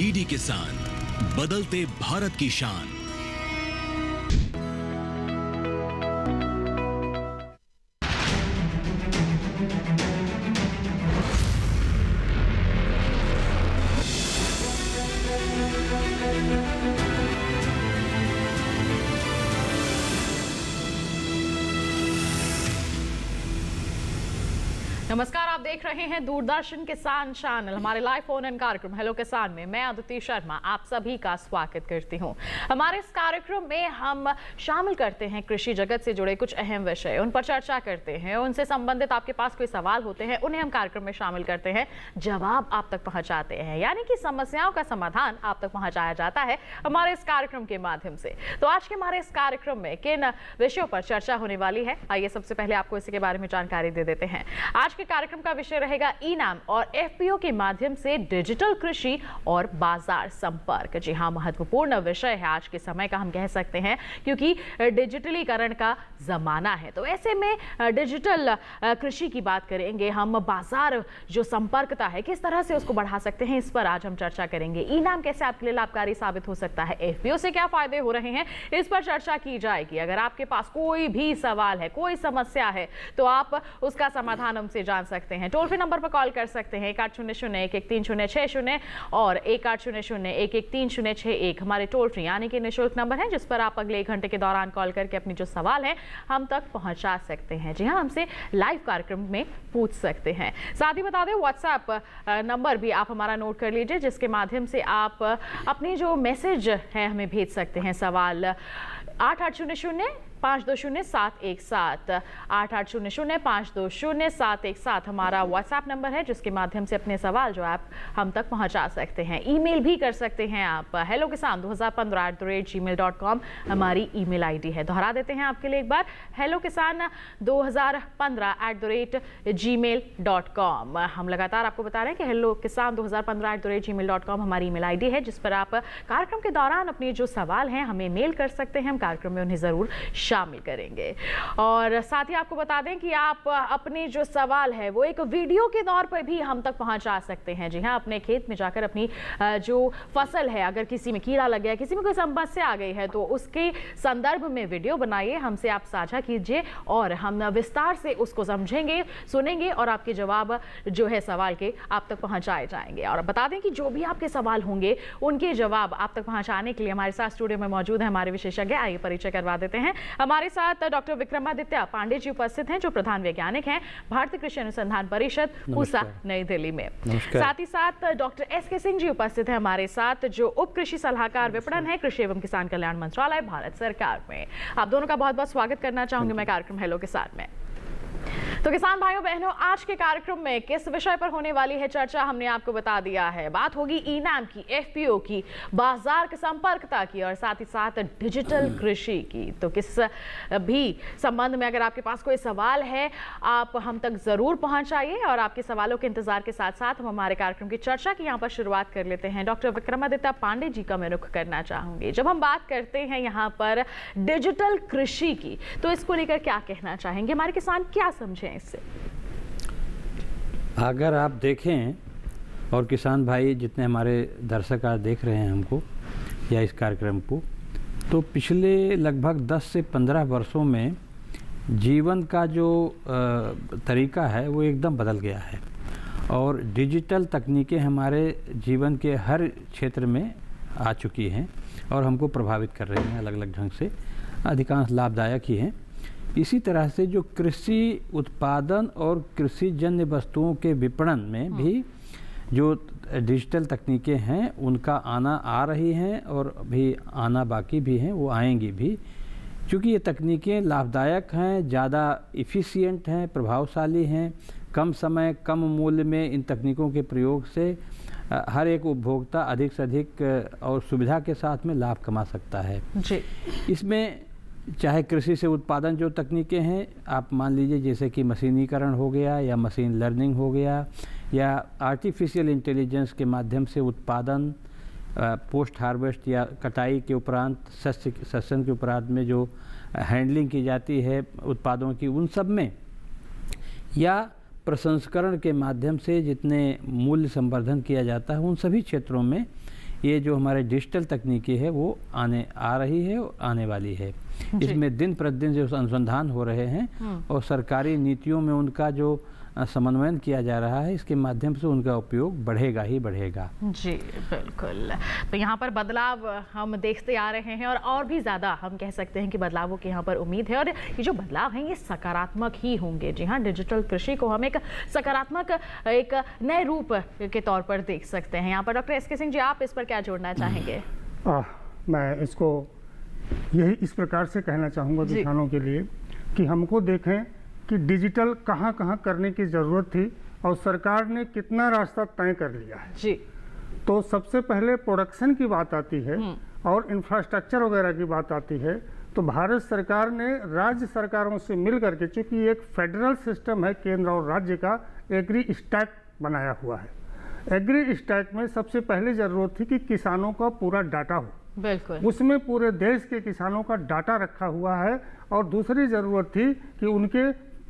DD किसान, बदलते भारत की शान। नमस्कार, आप देख रहे हैं दूरदर्शन किसान चैनल। हमारे लाइव फोन इन कार्यक्रम हेलो किसान में मैं अदिति शर्मा आप सभी का स्वागत करती हूं। हमारे इस कार्यक्रम में हम शामिल करते हैं कृषि जगत से जुड़े कुछ अहम विषय, उन पर चर्चा करते हैं। उनसे संबंधित आपके पास कोई सवाल होते हैं, उन्हें हम कार्यक्रम में शामिल करते हैं, जवाब आप तक पहुंचाते हैं, यानी कि समस्याओं का समाधान आप तक पहुंचाया जाता है हमारे इस कार्यक्रम के माध्यम से। तो आज के हमारे इस कार्यक्रम में किन विषयों पर चर्चा होने वाली है, आइए सबसे पहले आपको इसी के बारे में जानकारी दे देते हैं। आज के कार्यक्रम का विषय रहेगा ई-नाम और एफपीओ के माध्यम से डिजिटल कृषि और बाजार संपर्क। जी हाँ, महत्वपूर्ण विषय है आज के समय का, हम कह सकते हैं, क्योंकि डिजिटलीकरण का जमाना है। तो ऐसे में डिजिटल कृषि की बात करेंगे हम, बाजार जो संपर्कता है किस तरह से उसको बढ़ा सकते हैं, इस पर आज हम चर्चा करेंगे। ई-नाम कैसे आपके लिए लाभकारी साबित हो सकता है, एफपीओ से क्या फायदे हो रहे हैं, इस पर चर्चा की जाएगी। अगर आपके पास कोई भी सवाल है, कोई समस्या है, तो आप उसका समाधान हमसे जान सकते हैं। टोल फ्री नंबर पर कॉल कर सकते हैं 1800-113-060 और 1800-113-061 हमारे टोल फ्री यानी कि निःशुल्क नंबर है, जिस पर आप अगले 1 घंटे के दौरान कॉल करके अपनी जो सवाल है हम तक पहुंचा सकते हैं। जी हाँ, हमसे लाइव कार्यक्रम में पूछ सकते हैं। साथ ही बता दें, व्हाट्सएप नंबर भी आप हमारा नोट कर लीजिए, जिसके माध्यम से आप अपनी जो मैसेज है हमें भेज सकते हैं। सवाल 8800-520-717 8800-520-717 हमारा व्हाट्सएप नंबर है, जिसके माध्यम से अपने सवाल जो आप हम तक पहुंचा सकते हैं। ईमेल भी कर सकते हैं आप, hellokisan2015@gmail.com हमारी ईमेल आईडी है। दोहरा देते हैं आपके लिए एक बार, hellokisan2015@gmail.com। हम लगातार आपको बता रहे हैं कि hellokisan2015@gmail.com हमारी ईमेल आईडी है, जिस पर आप कार्यक्रम के दौरान अपने जो सवाल हैं हमें मेल कर सकते हैं। हम कार्यक्रम में उन्हें जरूर शामिल करेंगे। और साथ ही आपको बता दें कि आप अपने जो सवाल है वो एक वीडियो के तौर पर भी हम तक पहुंचा सकते हैं। जी हाँ, अपने खेत में जाकर अपनी जो फसल है, अगर किसी में कीड़ा लग गया, किसी में कोई समस्या आ गई है, तो उसके संदर्भ में वीडियो बनाइए, हमसे आप साझा कीजिए और हम विस्तार से उसको समझेंगे, सुनेंगे और आपके जवाब जो है सवाल के आप तक पहुंचाए जाएंगे। और बता दें कि जो भी आपके सवाल होंगे उनके जवाब आप तक पहुंचाने के लिए हमारे साथ स्टूडियो में मौजूद है हमारे विशेषज्ञ। आइए परिचय करवा देते हैं। हमारे साथ डॉक्टर विक्रमादित्य पांडे जी उपस्थित हैं, जो प्रधान वैज्ञानिक हैं भारतीय कृषि अनुसंधान परिषद पूसा नई दिल्ली में। साथ ही साथ डॉक्टर एस.के. सिंह जी उपस्थित हैं हमारे साथ, जो उप कृषि सलाहकार विपणन है कृषि एवं किसान कल्याण मंत्रालय भारत सरकार में। आप दोनों का बहुत बहुत स्वागत करना चाहूंगी मैं कार्यक्रम हेलो किसान में। तो किसान भाइयों बहनों, आज के कार्यक्रम में किस विषय पर होने वाली है चर्चा हमने आपको बता दिया है। बात होगी ई-नाम की, एफपीओ की, बाजार की संपर्कता की और साथ ही साथ डिजिटल कृषि की। तो किस भी संबंध में अगर आपके पास कोई सवाल है, आप हम तक जरूर पहुंचाइए और आपके सवालों के इंतजार के साथ साथ हम हमारे कार्यक्रम की चर्चा की यहाँ पर शुरुआत कर लेते हैं। डॉक्टर विक्रमादित्य पांडे जी का मैं रुख करना चाहूंगी। जब हम बात करते हैं यहाँ पर डिजिटल कृषि की, तो इसको लेकर क्या कहना चाहेंगे, हमारे किसान क्या समझें इससे? अगर आप देखें, और किसान भाई जितने हमारे दर्शक आज देख रहे हैं हमको या इस कार्यक्रम को, तो पिछले लगभग 10 से 15 वर्षों में जीवन का जो तरीका है वो एकदम बदल गया है और डिजिटल तकनीकें हमारे जीवन के हर क्षेत्र में आ चुकी हैं और हमको प्रभावित कर रही हैं अलग अलग ढंग से, अधिकांश लाभदायक ही हैं। इसी तरह से जो कृषि उत्पादन और कृषि जन्य वस्तुओं के विपणन में भी जो डिजिटल तकनीकें हैं उनका आना आ रही हैं और अभी आना बाकी भी हैं, वो आएंगी भी, क्योंकि ये तकनीकें लाभदायक हैं, ज़्यादा इफ़िशियंट हैं, प्रभावशाली हैं। कम समय कम मूल्य में इन तकनीकों के प्रयोग से हर एक उपभोक्ता अधिक से अधिक और सुविधा के साथ में लाभ कमा सकता है जी। इसमें चाहे कृषि से उत्पादन जो तकनीकें हैं, आप मान लीजिए जैसे कि मशीनीकरण हो गया या मशीन लर्निंग हो गया या आर्टिफिशियल इंटेलिजेंस के माध्यम से उत्पादन, पोस्ट हार्वेस्ट या कटाई के उपरांत सस्यन के उपरांत में जो हैंडलिंग की जाती है उत्पादों की, उन सब में, या प्रसंस्करण के माध्यम से जितने मूल्य संवर्धन किया जाता है, उन सभी क्षेत्रों में ये जो हमारे डिजिटल तकनीकी है वो आ रही है और आने वाली है। इसमें दिन प्रतिदिन जो अनुसंधान हो रहे हैं और सरकारी नीतियों में उनका जो समन्वयन किया जा रहा है, इसके माध्यम से उनका उपयोग बढ़ेगा ही बढ़ेगा। जी बिल्कुल। तो यहाँ पर बदलाव हम देखते आ रहे हैं और भी ज़्यादा हम कह सकते हैं कि बदलावों की यहाँ पर उम्मीद है और ये जो बदलाव हैं ये सकारात्मक ही होंगे। जी हाँ, डिजिटल कृषि को हम एक सकारात्मक एक नए रूप के तौर पर देख सकते हैं। यहाँ पर डॉक्टर एस के सिंह जी, आप इस पर क्या जोड़ना चाहेंगे? मैं इसको यही इस प्रकार से कहना चाहूँगा किसानों के लिए कि हमको देखें कि डिजिटल कहाँ कहाँ करने की ज़रूरत थी और सरकार ने कितना रास्ता तय कर लिया है। जी। तो सबसे पहले प्रोडक्शन की बात आती है और इंफ्रास्ट्रक्चर वगैरह की बात आती है, तो भारत सरकार ने राज्य सरकारों से मिल करके, चूँकि एक फेडरल सिस्टम है केंद्र और राज्य का, एग्री स्टैक बनाया हुआ है। एग्री स्टैक में सबसे पहले ज़रूरत थी कि किसानों का पूरा डाटा हो, बिल्कुल, उसमें पूरे देश के किसानों का डाटा रखा हुआ है। और दूसरी ज़रूरत थी कि उनके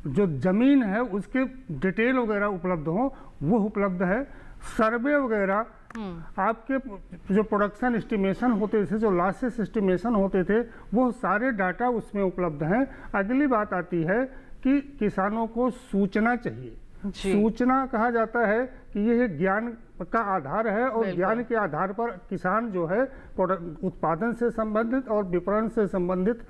जो ज़मीन है उसके डिटेल वगैरह उपलब्ध हो, वो उपलब्ध है। सर्वे वगैरह, आपके जो प्रोडक्शन एस्टिमेशन होते थे, जो लॉसेस एस्टिमेशन होते थे, वो सारे डाटा उसमें उपलब्ध हैं। अगली बात आती है कि किसानों को सूचना चाहिए। सूचना कहा जाता है कि यह ज्ञान का आधार है और ज्ञान के आधार पर किसान जो है उत्पादन से संबंधित और विपणन से संबंधित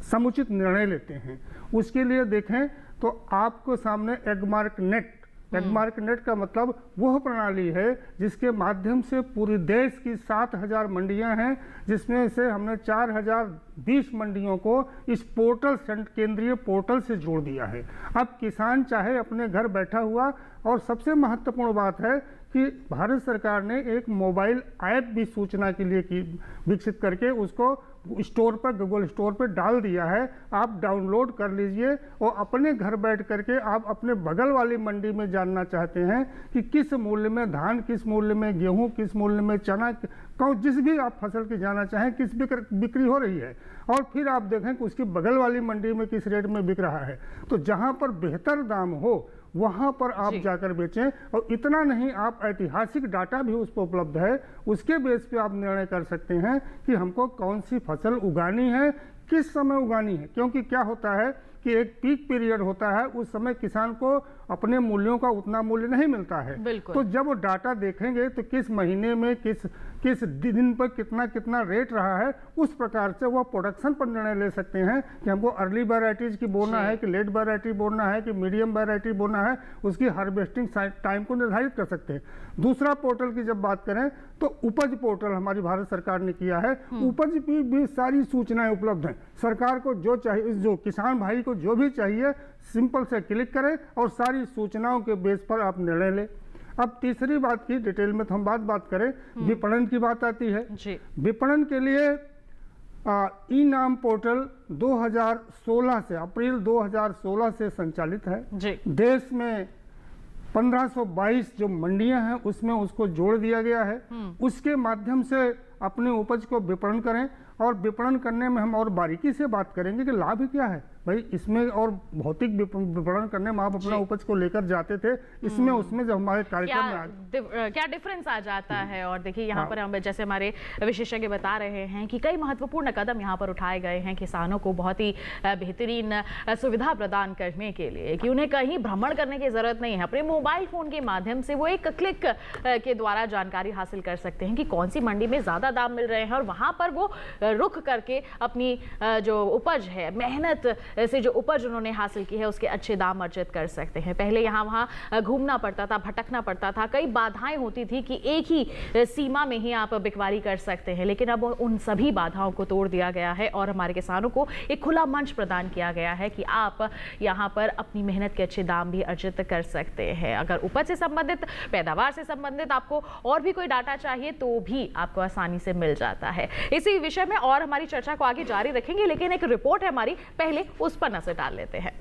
समुचित निर्णय लेते हैं। उसके लिए देखें तो आपको सामने एगमार्क नेट का मतलब वह प्रणाली है जिसके माध्यम से पूरे देश की 7,000 मंडियां हैं, जिसमें से हमने 4,020 मंडियों को इस पोर्टल केंद्रीय पोर्टल से जोड़ दिया है। अब किसान चाहे अपने घर बैठा हुआ, और सबसे महत्वपूर्ण बात है कि भारत सरकार ने एक मोबाइल ऐप भी सूचना के लिए विकसित करके उसको स्टोर पर, गूगल स्टोर पर डाल दिया है। आप डाउनलोड कर लीजिए और अपने घर बैठ करके आप अपने बगल वाली मंडी में जानना चाहते हैं कि किस मूल्य में धान, किस मूल्य में गेहूं, किस मूल्य में चना, जिस भी आप फसल की जानना चाहें किस बिक्री हो रही है, और फिर आप देखें कि उसकी बगल वाली मंडी में किस रेट में बिक रहा है। तो जहां पर बेहतर दाम हो वहां पर आप जाकर बेचें। और इतना नहीं, आप ऐतिहासिक डाटा भी उस पर उपलब्ध है, उसके बेस पे आप निर्णय कर सकते हैं कि हमको कौन सी फसल उगानी है, किस समय उगानी है। क्योंकि क्या होता है कि एक पीक पीरियड होता है, उस समय किसान को अपने मूल्यों का उतना मूल्य नहीं मिलता है। तो जब वो डाटा देखेंगे तो किस महीने में किस दिन पर कितना रेट रहा है, उस प्रकार से वो प्रोडक्शन पर निर्णय ले सकते हैं कि हमको अर्ली वैरायटीज की बोना है कि लेट वैरायटी बोना है कि मीडियम वैरायटी बोना है, उसकी हार्वेस्टिंग टाइम को निर्धारित कर सकते हैं। दूसरा पोर्टल की जब बात करें तो उपज पोर्टल हमारी भारत सरकार ने किया है। उपज की भी सारी सूचनाएं उपलब्ध हैं। सरकार को जो चाहिए, जो किसान भाई को जो भी चाहिए, सिंपल से क्लिक करें और सारी सूचनाओं के बेस पर आप निर्णय लें। अब तीसरी बात की डिटेल में तो हम बात करें, विपणन की बात आती है। विपणन के लिए ई नाम पोर्टल 2016 से, अप्रैल 2016 से संचालित है। देश में 1522 जो मंडियां हैं उसमें उसको जोड़ दिया गया है। उसके माध्यम से अपने उपज को विपणन करें, और विपणन करने में हम और बारीकी से बात करेंगे कि लाभ क्या है भाई इसमें। और भौतिक विपणन करने में आप अपना उपज को लेकर जाते थे, इसमें उसमें जब हमारे कार्यक्रम में क्या डिफरेंस आ जाता है। और देखिए यहाँ पर हम, जैसे हमारे विशेषज्ञ बता रहे हैं कि कई महत्वपूर्ण कदम यहाँ पर उठाए गए हैं किसानों को बहुत ही बेहतरीन सुविधा प्रदान करने के लिए, कि उन्हें कहीं भ्रमण करने की जरूरत नहीं है। अपने मोबाइल फोन के माध्यम से वो एक क्लिक के द्वारा जानकारी हासिल कर सकते हैं कि कौन सी मंडी में ज्यादा दाम मिल रहे हैं, और वहां पर वो रुक करके अपनी जो उपज है, मेहनत से जो उपज उन्होंने हासिल की है, उसके अच्छे दाम अर्जित कर सकते हैं। पहले यहाँ वहाँ घूमना पड़ता था, भटकना पड़ता था, कई बाधाएं होती थी कि एक ही सीमा में ही आप बिकवाली कर सकते हैं, लेकिन अब उन सभी बाधाओं को तोड़ दिया गया है और हमारे किसानों को एक खुला मंच प्रदान किया गया है कि आप यहाँ पर अपनी मेहनत के अच्छे दाम भी अर्जित कर सकते हैं। अगर उपज से संबंधित, पैदावार से संबंधित आपको और भी कोई डाटा चाहिए तो भी आपको आसानी से मिल जाता है। इसी विषय में और हमारी चर्चा को आगे जारी रखेंगे, लेकिन एक रिपोर्ट है हमारी, पहले उस पर नजर डाल लेते हैं।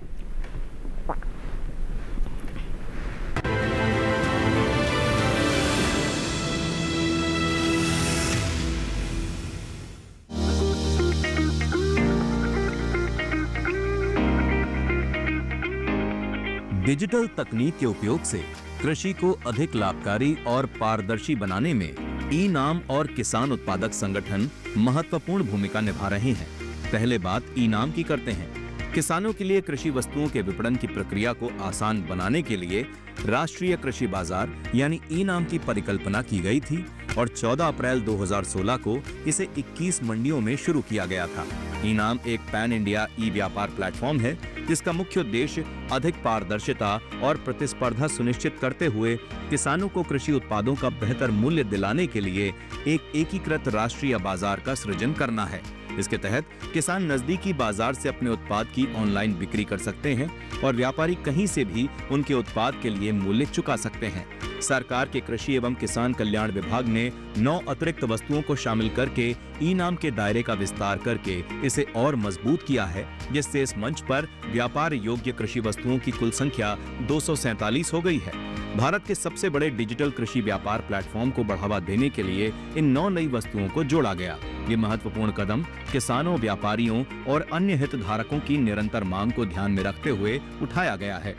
डिजिटल तकनीक के उपयोग से कृषि को अधिक लाभकारी और पारदर्शी बनाने में ई नाम और किसान उत्पादक संगठन महत्वपूर्ण भूमिका निभा रहे हैं। पहले बात ई नाम की करते हैं। किसानों के लिए कृषि वस्तुओं के विपणन की प्रक्रिया को आसान बनाने के लिए राष्ट्रीय कृषि बाजार यानी ई नाम की परिकल्पना की गई थी और 14 अप्रैल 2016 को इसे 21 मंडियों में शुरू किया गया था। ई नाम एक पैन इंडिया ई व्यापार प्लेटफॉर्म है जिसका मुख्य उद्देश्य अधिक पारदर्शिता और प्रतिस्पर्धा सुनिश्चित करते हुए किसानों को कृषि उत्पादों का बेहतर मूल्य दिलाने के लिए एक एकीकृत राष्ट्रीय बाजार का सृजन करना है। इसके तहत किसान नजदीकी बाजार से अपने उत्पाद की ऑनलाइन बिक्री कर सकते हैं और व्यापारी कहीं से भी उनके उत्पाद के लिए मूल्य चुका सकते हैं। सरकार के कृषि एवं किसान कल्याण विभाग ने 9 अतिरिक्त वस्तुओं को शामिल करके ई नाम के दायरे का विस्तार करके इसे और मजबूत किया है, जिससे इस मंच पर व्यापार योग्य कृषि वस्तुओं की कुल संख्या 247 हो गई है। भारत के सबसे बड़े डिजिटल कृषि व्यापार प्लेटफॉर्म को बढ़ावा देने के लिए इन 9 नई वस्तुओं को जोड़ा गया। ये महत्वपूर्ण कदम किसानों, व्यापारियों और अन्य हितधारकों की निरंतर मांग को ध्यान में रखते हुए उठाया गया है,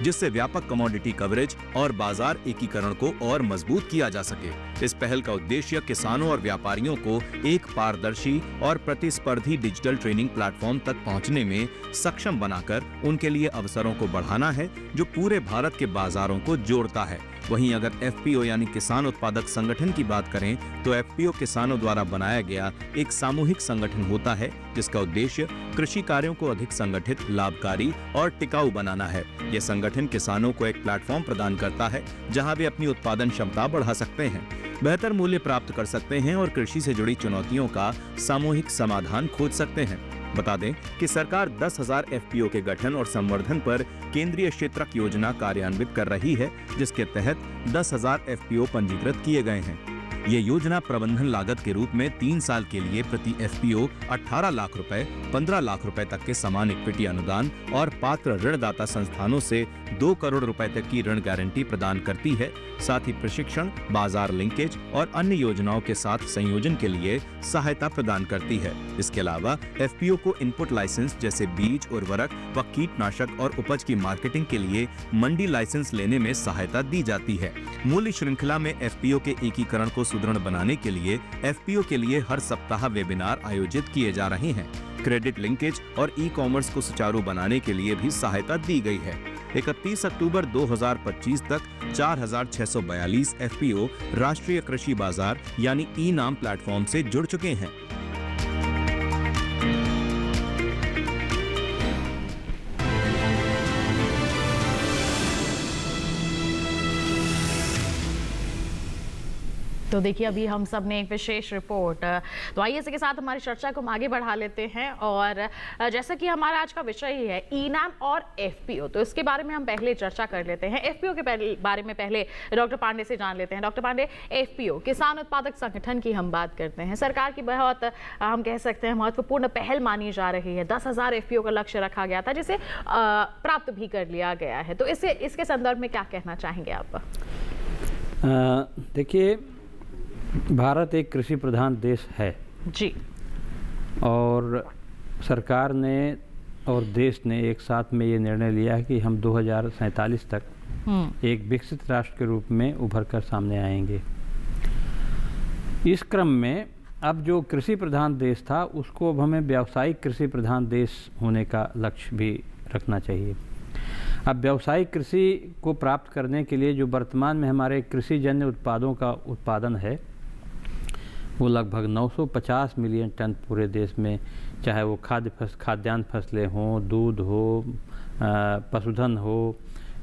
जिससे व्यापक कमोडिटी कवरेज और बाजार एकीकरण को और मजबूत किया जा सके। इस पहल का उद्देश्य किसानों और व्यापारियों को एक पारदर्शी और प्रतिस्पर्धी डिजिटल ट्रेडिंग प्लेटफॉर्म तक पहुंचने में सक्षम बनाकर उनके लिए अवसरों को बढ़ाना है, जो पूरे भारत के बाजारों को जोड़ता है। वहीं अगर एफपीओ यानी किसान उत्पादक संगठन की बात करें तो एफपीओ किसानों द्वारा बनाया गया एक सामूहिक संगठन होता है, जिसका उद्देश्य कृषि कार्यों को अधिक संगठित, लाभकारी और टिकाऊ बनाना है। यह संगठन किसानों को एक प्लेटफॉर्म प्रदान करता है जहां वे अपनी उत्पादन क्षमता बढ़ा सकते हैं, बेहतर मूल्य प्राप्त कर सकते हैं और कृषि से जुड़ी चुनौतियों का सामूहिक समाधान खोज सकते हैं। बता दें कि सरकार 10,000 एफपीओ के गठन और संवर्धन पर केंद्रीय क्षेत्रक योजना कार्यान्वित कर रही है, जिसके तहत 10,000 एफपीओ पंजीकृत किए गए हैं। ये योजना प्रबंधन लागत के रूप में 3 साल के लिए प्रति एफपीओ 18 लाख रुपए, 15 लाख रुपए तक के समान इक्विटी अनुदान और पात्र ऋणदाता संस्थानों से 2 करोड़ रुपए तक की ऋण गारंटी प्रदान करती है। साथ ही प्रशिक्षण, बाजार लिंकेज और अन्य योजनाओं के साथ संयोजन के लिए सहायता प्रदान करती है। इसके अलावा एफपीओ को इनपुट लाइसेंस जैसे बीज, उर्वरक व कीटनाशक और उपज की मार्केटिंग के लिए मंडी लाइसेंस लेने में सहायता दी जाती है। मूल्य श्रृंखला में एफपीओ के एकीकरण को सुदृढ़ बनाने के लिए एफपीओ के लिए हर सप्ताह वेबिनार आयोजित किए जा रहे हैं। क्रेडिट लिंकेज और ई कॉमर्स को सुचारू बनाने के लिए भी सहायता दी गई है। 31 अक्टूबर 2025 तक 4,642 एफपीओ राष्ट्रीय कृषि बाजार यानी ई नाम प्लेटफॉर्म से जुड़ चुके हैं। तो देखिए, अभी हम सब ने एक विशेष रिपोर्ट, तो आइए इसके साथ हमारी चर्चा को हम आगे बढ़ा लेते हैं। और जैसा कि हमारा आज का विषय ही है ई नाम और एफपीओ, तो इसके बारे में हम पहले चर्चा कर लेते हैं। एफपीओ के बारे में पहले डॉक्टर पांडे से जान लेते हैं। डॉक्टर पांडे, एफपीओ किसान उत्पादक संगठन की हम बात करते हैं, सरकार की बहुत हम कह सकते हैं महत्वपूर्ण पहल मानी जा रही है। 10,000 एफपीओ का लक्ष्य रखा गया था, जिसे प्राप्त भी कर लिया गया है। तो इसके संदर्भ में क्या कहना चाहेंगे आप? देखिए, भारत एक कृषि प्रधान देश है जी, और सरकार ने और देश ने एक साथ में ये निर्णय लिया है कि हम 2047 तक एक विकसित राष्ट्र के रूप में उभर कर सामने आएंगे। इस क्रम में अब जो कृषि प्रधान देश था, उसको अब हमें व्यावसायिक कृषि प्रधान देश होने का लक्ष्य भी रखना चाहिए। अब व्यावसायिक कृषि को प्राप्त करने के लिए जो वर्तमान में हमारे कृषि जन्य उत्पादों का उत्पादन है, वो लगभग 950 मिलियन टन पूरे देश में, चाहे वो खाद्यान्न फसलें हों, दूध हो, पशुधन हो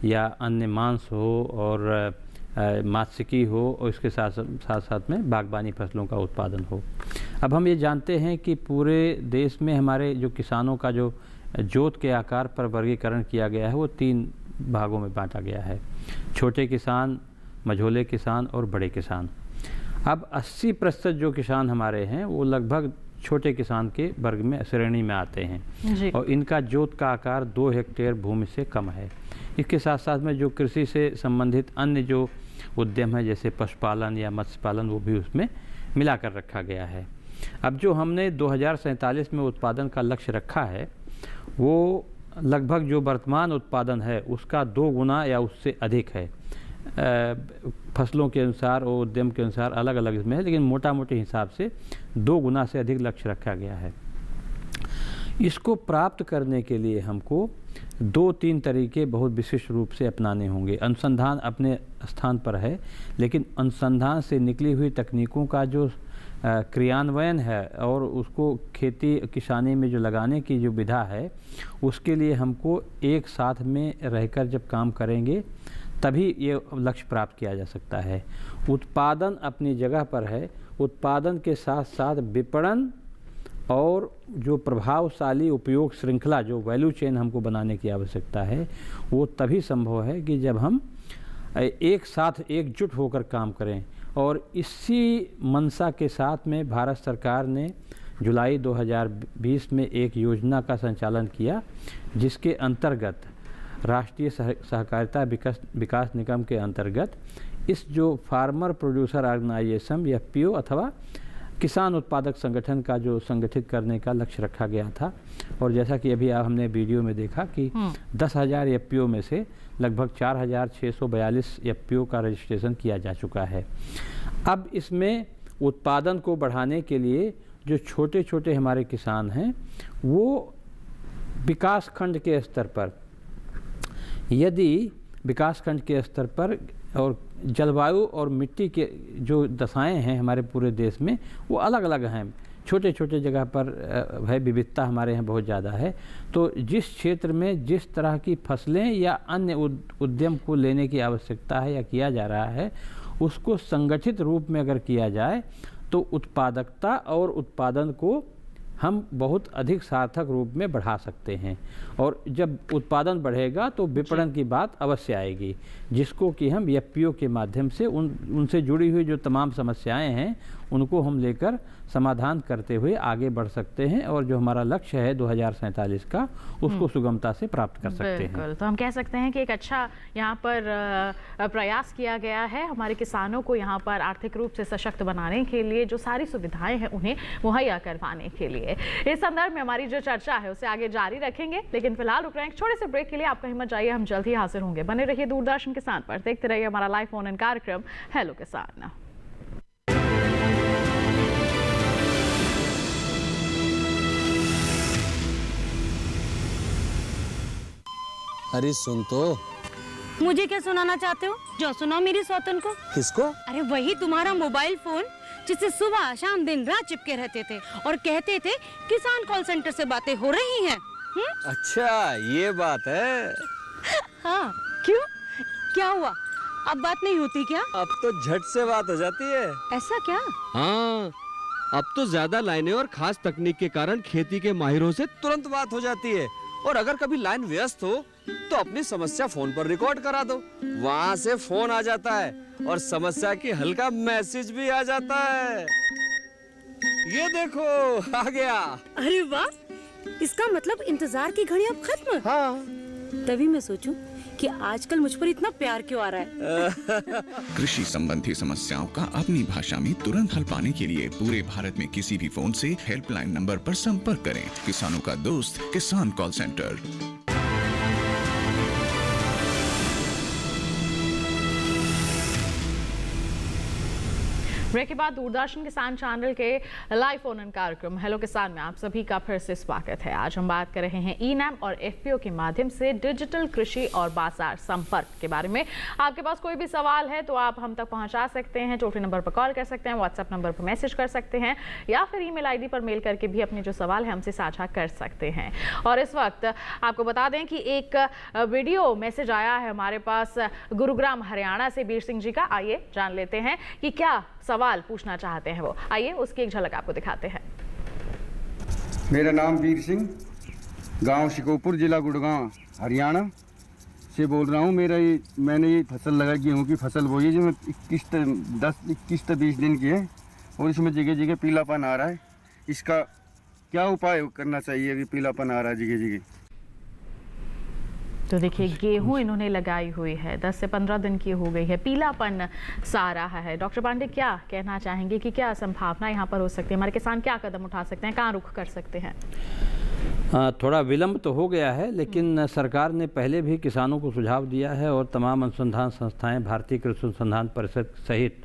या अन्य मांस हो और मात्स्यिकी हो, और इसके साथ में बागबानी फसलों का उत्पादन हो। अब हम ये जानते हैं कि पूरे देश में हमारे जो किसानों का जो जोत के आकार पर वर्गीकरण किया गया है, वो 3 भागों में बांटा गया है: छोटे किसान, मझोले किसान और बड़े किसान। अब 80% जो किसान हमारे हैं वो लगभग छोटे किसान के वर्ग में, श्रेणी में आते हैं, और इनका जोत का आकार 2 हेक्टेयर भूमि से कम है। इसके साथ साथ में जो कृषि से संबंधित अन्य जो उद्यम है, जैसे पशुपालन या मत्स्य पालन, वो भी उसमें मिला कर रखा गया है। अब जो हमने 2047 में उत्पादन का लक्ष्य रखा है, वो लगभग जो वर्तमान उत्पादन है उसका 2 गुना या उससे अधिक है। फसलों के अनुसार और उद्यम के अनुसार अलग अलग इसमें है, लेकिन मोटा मोटे हिसाब से 2 गुना से अधिक लक्ष्य रखा गया है। इसको प्राप्त करने के लिए हमको 2-3 तरीके बहुत विशिष्ट रूप से अपनाने होंगे। अनुसंधान अपने स्थान पर है, लेकिन अनुसंधान से निकली हुई तकनीकों का जो क्रियान्वयन है और उसको खेती किसानी में जो लगाने की जो विधा है, उसके लिए हमको एक साथ में रहकर जब काम करेंगे तभी ये लक्ष्य प्राप्त किया जा सकता है। उत्पादन अपनी जगह पर है, उत्पादन के साथ साथ विपणन और जो प्रभावशाली उपयोग श्रृंखला, जो वैल्यू चेन हमको बनाने की आवश्यकता है, वो तभी संभव है कि जब हम एक साथ एकजुट होकर काम करें। और इसी मंशा के साथ में भारत सरकार ने जुलाई 2020 में एक योजना का संचालन किया, जिसके अंतर्गत राष्ट्रीय सहकारिता विकास निगम के अंतर्गत इस जो फार्मर प्रोड्यूसर ऑर्गेनाइजेशन FPO अथवा किसान उत्पादक संगठन का जो संगठित करने का लक्ष्य रखा गया था। और जैसा कि अभी हमने वीडियो में देखा कि 10,000 FPO में से लगभग 4,642 FPO का रजिस्ट्रेशन किया जा चुका है। अब इसमें उत्पादन को बढ़ाने के लिए जो छोटे छोटे हमारे किसान हैं, वो विकास खंड के स्तर पर, यदि विकास खंड के स्तर पर और जलवायु और मिट्टी के जो दशाएं हैं हमारे पूरे देश में, वो अलग अलग हैं। छोटे छोटे जगह पर है विविधता हमारे यहाँ बहुत ज़्यादा है। तो जिस क्षेत्र में जिस तरह की फसलें या अन्य उद्यम को लेने की आवश्यकता है या किया जा रहा है, उसको संगठित रूप में अगर किया जाए तो उत्पादकता और उत्पादन को हम बहुत अधिक सार्थक रूप में बढ़ा सकते हैं। और जब उत्पादन बढ़ेगा तो विपणन की बात अवश्य आएगी, जिसको कि हम FPO के माध्यम से उनसे जुड़ी हुई जो तमाम समस्याएं हैं उनको हम लेकर समाधान करते हुए आगे बढ़ सकते हैं और जो हमारा लक्ष्य है 2047 का, उसको सुगमता से प्राप्त कर सकते हैं। तो हम कह सकते हैं कि एक अच्छा यहाँ पर प्रयास किया गया है हमारे किसानों को यहाँ पर आर्थिक रूप से सशक्त बनाने के लिए, जो सारी सुविधाएं हैं उन्हें मुहैया करवाने के लिए। इस संदर्भ में हमारी जो चर्चा है उसे आगे जारी रखेंगे, लेकिन फिलहाल रुक रहे हैं छोटे से ब्रेक के लिए। आपका हिम्मत जाइए, हम जल्द ही हाजिर होंगे। बने रहिए दूरदर्शन किसान पर, देखते रहिए हमारा लाइव फोन इन कार्यक्रम हेलो किसान। अरे सुन तो। मुझे क्या सुनाना चाहते हो? जो सुनाओ मेरी सौतन को। किसको? अरे वही तुम्हारा मोबाइल फोन जिससे सुबह शाम दिन रात चिपके रहते थे और कहते थे किसान कॉल सेंटर से बातें हो रही हैं। अच्छा ये बात है। हाँ क्यों, क्या हुआ? अब बात नहीं होती क्या? अब तो झट से बात हो जाती है। ऐसा क्या? हाँ, अब तो ज्यादा लाइनें और खास तकनीक के कारण खेती के माहिरों से तुरंत बात हो जाती है। और अगर कभी लाइन व्यस्त हो तो अपनी समस्या फोन पर रिकॉर्ड करा दो, वहाँ से फोन आ जाता है और समस्या की हल का मैसेज भी आ जाता है। ये देखो आ गया। अरे वाह, इसका मतलब इंतजार की घड़ी अब खत्म। हाँ। तभी मैं सोचूं कि आजकल मुझ पर इतना प्यार क्यों आ रहा है। कृषि संबंधी समस्याओं का अपनी भाषा में तुरंत हल पाने के लिए पूरे भारत में किसी भी फोन से हेल्पलाइन नंबर पर संपर्क करें। किसानों का दोस्त किसान कॉल सेंटर। ब्रेक के बाद दूरदर्शन किसान चैनल के लाइव फोन इन कार्यक्रम हेलो किसान में आप सभी का फिर से स्वागत है। आज हम बात कर रहे हैं E-NAM और FPO के माध्यम से डिजिटल कृषि और बाजार संपर्क के बारे में। आपके पास कोई भी सवाल है तो आप हम तक पहुंचा सकते हैं, टोल फ्री नंबर पर कॉल कर सकते हैं, व्हाट्सएप नंबर पर मैसेज कर सकते हैं या फिर ईमेल ID पर मेल करके भी अपने जो सवाल है हमसे साझा कर सकते हैं। और इस वक्त आपको बता दें कि एक वीडियो मैसेज आया है हमारे पास गुरुग्राम हरियाणा से वीर सिंह जी का। आइए जान लेते हैं कि क्या सवाल पूछना चाहते हैं वो। आइए उसकी एक झलक आपको दिखाते हैं। मेरा नाम वीर सिंह, गांव शिकोपुर, जिला गुड़गांव, हरियाणा से बोल रहा हूं। मैंने ये फसल लगाई, गेहूं की फसल बोई है, जो 21-20 दिन की है और इसमें जगह जगह पीलापन आ रहा है। इसका क्या उपाय करना चाहिए कि पीलापन आ रहा है जगह जगह? तो देखिए गेहूं इन्होंने लगाई हुई है, 10 से 15 दिन की हो गई है, पीलापन सा रहा है। डॉक्टर पांडे क्या कहना चाहेंगे कि क्या संभावना यहाँ पर हो सकती है? हमारे किसान क्या कदम उठा सकते हैं, कहाँ रुख कर सकते हैं? थोड़ा विलंब तो हो गया है, लेकिन सरकार ने पहले भी किसानों को सुझाव दिया है और तमाम अनुसंधान संस्थाएं, भारतीय कृषि अनुसंधान परिषद सहित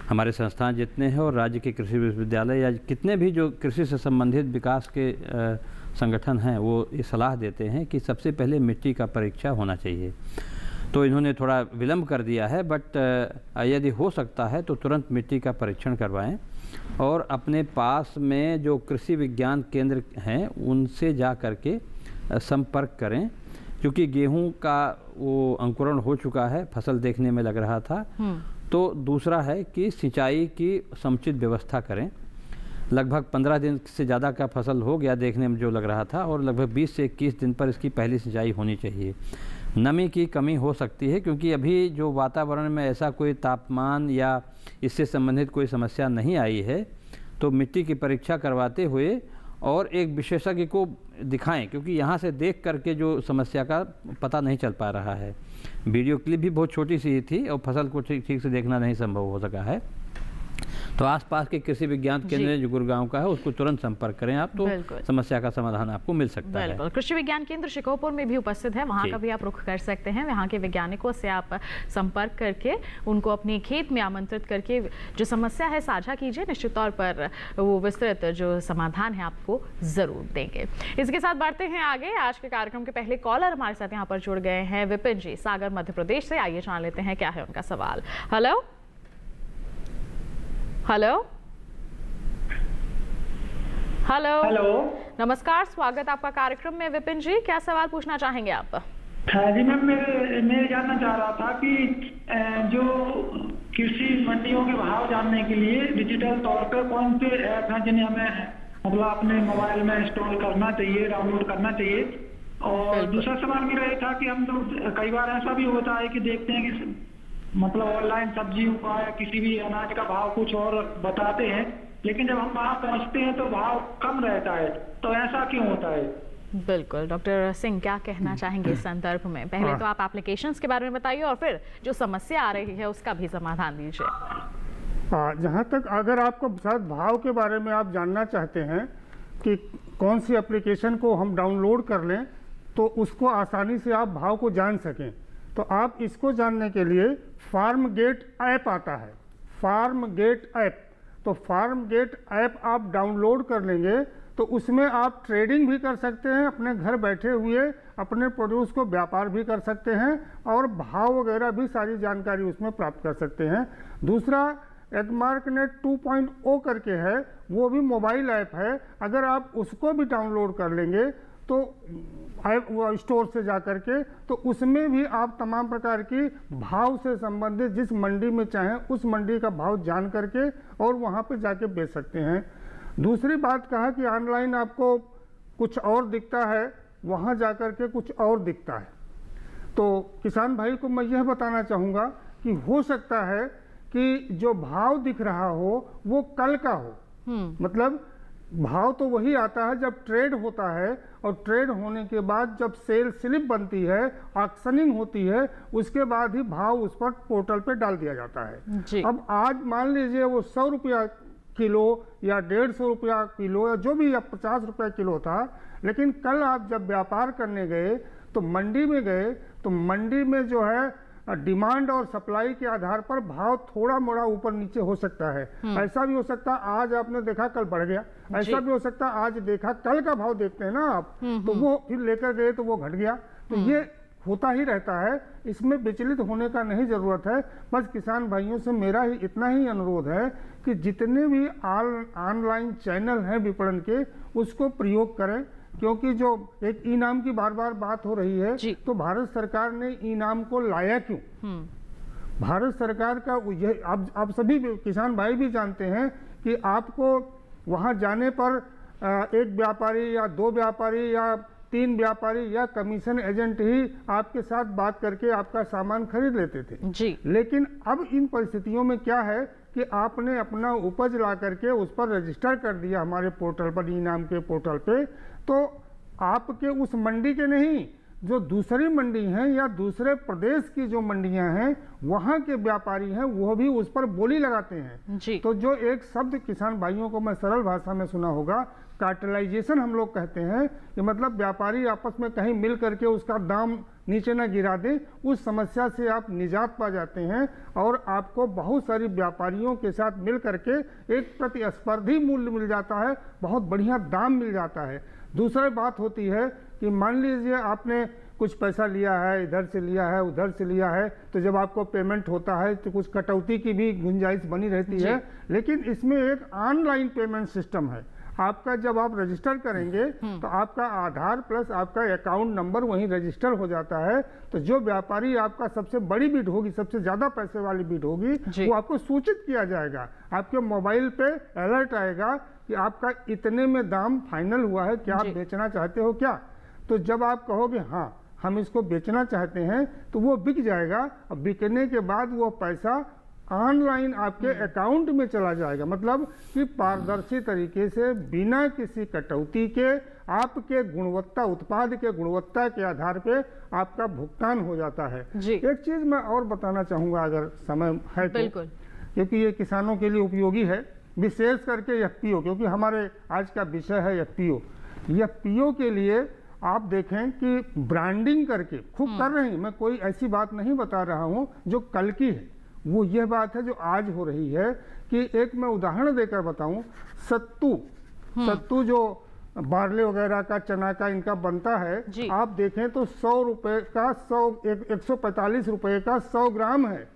हमारे संस्थान जितने हैं और राज्य के कृषि विश्वविद्यालय या कितने भी जो कृषि से संबंधित विकास के संगठन हैं, वो ये सलाह देते हैं कि सबसे पहले मिट्टी का परीक्षा होना चाहिए। तो इन्होंने थोड़ा विलंब कर दिया है, बट यदि हो सकता है तो तुरंत मिट्टी का परीक्षण करवाएं और अपने पास में जो कृषि विज्ञान केंद्र हैं उनसे जा कर के संपर्क करें, क्योंकि गेहूं का वो अंकुरण हो चुका है, फसल देखने में लग रहा था। तो दूसरा है कि सिंचाई की समुचित व्यवस्था करें। लगभग 15 दिन से ज़्यादा का फसल हो गया देखने में जो लग रहा था, और लगभग 20 से 21 दिन पर इसकी पहली सिंचाई होनी चाहिए। नमी की कमी हो सकती है, क्योंकि अभी जो वातावरण में ऐसा कोई तापमान या इससे संबंधित कोई समस्या नहीं आई है, तो मिट्टी की परीक्षा करवाते हुए और एक विशेषज्ञ को दिखाएं, क्योंकि यहाँ से देख करके जो समस्या का पता नहीं चल पा रहा है। वीडियो क्लिप भी बहुत छोटी सी ही थी और फसल को ठीक से देखना नहीं संभव हो सका है। तो आसपास के कृषि विज्ञान केंद्र जो गुड़गांव का है उसको तुरंत संपर्क करें आप, तो समस्या का समाधान आपको मिल सकता है। बिल्कुल। कृषि विज्ञान केंद्र शिकोहपुर में भी उपस्थित है, वहाँ का भी आप रुख कर सकते हैं। वहाँ के वैज्ञानिकों से आप संपर्क करके उनको अपने खेत में आमंत्रित करके जो समस्या है साझा कीजिए, निश्चित तौर पर वो विस्तृत जो समाधान है आपको जरूर देंगे। इसके साथ बढ़ते हैं आगे। आज के कार्यक्रम के पहले कॉलर हमारे साथ यहाँ पर जुड़ गए हैं, विपिन जी सागर मध्य प्रदेश से। आइए जान लेते हैं क्या है उनका सवाल। हेलो हेलो हेलो हेलो, नमस्कार, स्वागत आपका कार्यक्रम में। विपिन जी, क्या सवाल पूछना चाहेंगे आप? जी मैम, मैं जानना चाह रहा था कि जो कृषि मंडियों के भाव जानने के लिए डिजिटल तौर पर कौन से ऐप हैं जिन्हें हमें मतलब अपने मोबाइल में इंस्टॉल करना चाहिए, डाउनलोड करना चाहिए। और दूसरा सवाल मेरा ये था कि हम लोग कई बार ऐसा भी होता है कि देखते हैं कि मतलब ऑनलाइन सब्जियों का या किसी भी अनाज का भाव कुछ और बताते हैं, लेकिन जब हम वहाँ पहुँचते हैं तो भाव कम रहता है, तो ऐसा क्यों होता है? बिल्कुल। डॉक्टर सिंह, क्या कहना चाहेंगे इस संदर्भ में? पहले तो आप एप्लीकेशंस के बारे में बताइए और फिर जो समस्या आ रही है उसका भी समाधान दीजिए। जहाँ तक अगर आपको शायद भाव के बारे में आप जानना चाहते हैं कि कौन सी एप्लीकेशन को हम डाउनलोड कर लें तो उसको आसानी से आप भाव को जान सकें, तो आप इसको जानने के लिए फार्म गेट ऐप आता है, फार्म गेट ऐप। तो फार्म गेट ऐप आप डाउनलोड कर लेंगे तो उसमें आप ट्रेडिंग भी कर सकते हैं, अपने घर बैठे हुए अपने प्रोड्यूस को व्यापार भी कर सकते हैं और भाव वगैरह भी सारी जानकारी उसमें प्राप्त कर सकते हैं। दूसरा एग्मार्कनेट 2.0 करके है, वो भी मोबाइल ऐप है। अगर आप उसको भी डाउनलोड कर लेंगे तो स्टोर से जा कर के, तो उसमें भी आप तमाम प्रकार की भाव से संबंधित जिस मंडी में चाहें उस मंडी का भाव जान करके और वहाँ पे जाके बेच सकते हैं। दूसरी बात कहा कि ऑनलाइन आपको कुछ और दिखता है, वहाँ जा कर के कुछ और दिखता है। तो किसान भाई को मैं यह बताना चाहूँगा कि हो सकता है कि जो भाव दिख रहा हो वो कल का हो, मतलब भाव तो वही आता है जब ट्रेड होता है, और ट्रेड होने के बाद जब सेल स्लिप बनती है, ऑक्शनिंग होती है, उसके बाद ही भाव उस पर पोर्टल पे डाल दिया जाता है। अब आज मान लीजिए वो 100 रुपया किलो या 150 रुपया किलो या जो भी या 50 रुपया किलो था, लेकिन कल आप जब व्यापार करने गए तो मंडी में गए तो मंडी में जो है डिमांड और सप्लाई के आधार पर भाव थोड़ा मोड़ा ऊपर नीचे हो सकता है। ऐसा भी हो सकता है आज आपने देखा कल बढ़ गया, ऐसा भी हो सकता है आज देखा कल का भाव देखते हैं ना आप, तो वो फिर लेकर गए तो वो घट गया। तो ये होता ही रहता है, इसमें विचलित होने का नहीं जरूरत है। बस किसान भाइयों से मेरा ही इतना ही अनुरोध है कि जितने भी ऑनलाइन चैनल हैं विपणन के उसको प्रयोग करें, क्योंकि जो एक इनाम की बार बार बात हो रही है, तो भारत सरकार ने इनाम को लाया क्यों? भारत सरकार का यह आप सभी किसान भाई भी जानते हैं कि आपको वहां जाने पर एक व्यापारी या 2 व्यापारी या 3 व्यापारी या कमीशन एजेंट ही आपके साथ बात करके आपका सामान खरीद लेते थे जी। लेकिन अब इन परिस्थितियों में क्या है कि आपने अपना उपज ला करके उस पर रजिस्टर कर दिया हमारे पोर्टल पर, इनाम के पोर्टल पे, तो आपके उस मंडी के नहीं जो दूसरी मंडी हैं या दूसरे प्रदेश की जो मंडियां हैं वहाँ के व्यापारी हैं वो भी उस पर बोली लगाते हैं जी। तो जो एक शब्द किसान भाइयों को मैं सरल भाषा में सुना होगा, कार्टेलाइजेशन हम लोग कहते हैं कि मतलब व्यापारी आपस में कहीं मिल करके उसका दाम नीचे ना गिरा दे, उस समस्या से आप निजात पा जाते हैं और आपको बहुत सारी व्यापारियों के साथ मिल करके एक प्रतिस्पर्धी मूल्य मिल जाता है, बहुत बढ़िया दाम मिल जाता है। दूसरी बात होती है कि मान लीजिए आपने कुछ पैसा लिया है, इधर से लिया है उधर से लिया है, तो जब आपको पेमेंट होता है तो कुछ कटौती की भी गुंजाइश बनी रहती है, लेकिन इसमें एक ऑनलाइन पेमेंट सिस्टम है। आपका जब आप रजिस्टर करेंगे तो आपका आधार प्लस आपका अकाउंट नंबर वहीं रजिस्टर हो जाता है, तो जो व्यापारी आपका सबसे बड़ी बिड होगी, सबसे ज़्यादा पैसे वाली बिड होगी, वो आपको सूचित किया जाएगा, आपके मोबाइल पे अलर्ट आएगा कि आपका इतने में दाम फाइनल हुआ है, क्या आप बेचना चाहते हो क्या। तो जब आप कहोगे हाँ हम इसको बेचना चाहते हैं तो वो बिक जाएगा। अब बिकने के बाद वो पैसा ऑनलाइन आपके अकाउंट में चला जाएगा, मतलब कि पारदर्शी तरीके से बिना किसी कटौती के आपके गुणवत्ता, उत्पाद के गुणवत्ता के आधार पे आपका भुगतान हो जाता है। एक चीज़ मैं और बताना चाहूँगा अगर समय है तो, क्योंकि ये किसानों के लिए उपयोगी है, विशेष करके एफपीओ, क्योंकि हमारे आज का विषय है एफपीओ। एफपीओ के लिए आप देखें कि ब्रांडिंग करके खूब कर रहे हैं, मैं कोई ऐसी बात नहीं बता रहा हूँ जो कल की है, वो यह बात है जो आज हो रही है कि एक मैं उदाहरण देकर बताऊं, सत्तू जो बार्ले वगैरह का, चना का इनका बनता है, आप देखें तो 100 रुपये का 145 रुपये का 100 ग्राम है।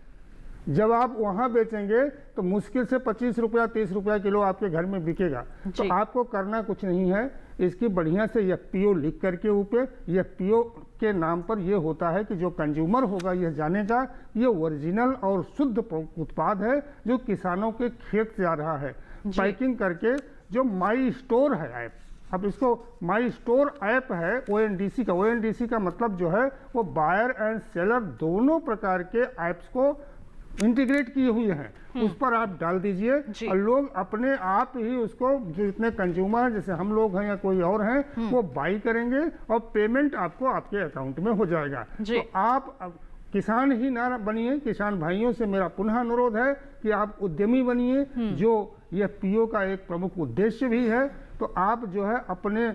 जब आप वहाँ बेचेंगे तो मुश्किल से 25 रुपया 30 रुपया किलो आपके घर में बिकेगा। तो आपको करना कुछ नहीं है, इसकी बढ़िया से एफपीओ लिख करके ऊपर, एफपीओ के नाम पर ये होता है कि जो कंज्यूमर होगा यह जानेगा ये ओरिजिनल और शुद्ध उत्पाद है जो किसानों के खेत से आ रहा है। पैकिंग करके जो माई स्टोर है ऐप, अब इसको माई स्टोर ऐप है ओएनडीसी का, ओएनडीसी का मतलब जो है वो बायर एंड सेलर दोनों प्रकार के ऐप्स को इंटीग्रेट किए हुए हैं, उस पर आप डाल दीजिए और लोग अपने आप ही उसको, जो इतने कंज्यूमर जैसे हम लोग हैं या कोई और हैं, वो बाई करेंगे और पेमेंट आपको आपके अकाउंट में हो जाएगा। तो आप किसान ही ना बनिए, किसान भाइयों से मेरा पुनः अनुरोध है कि आप उद्यमी बनिए, जो ये पीओ का एक प्रमुख उद्देश्य भी है। तो आप जो है अपने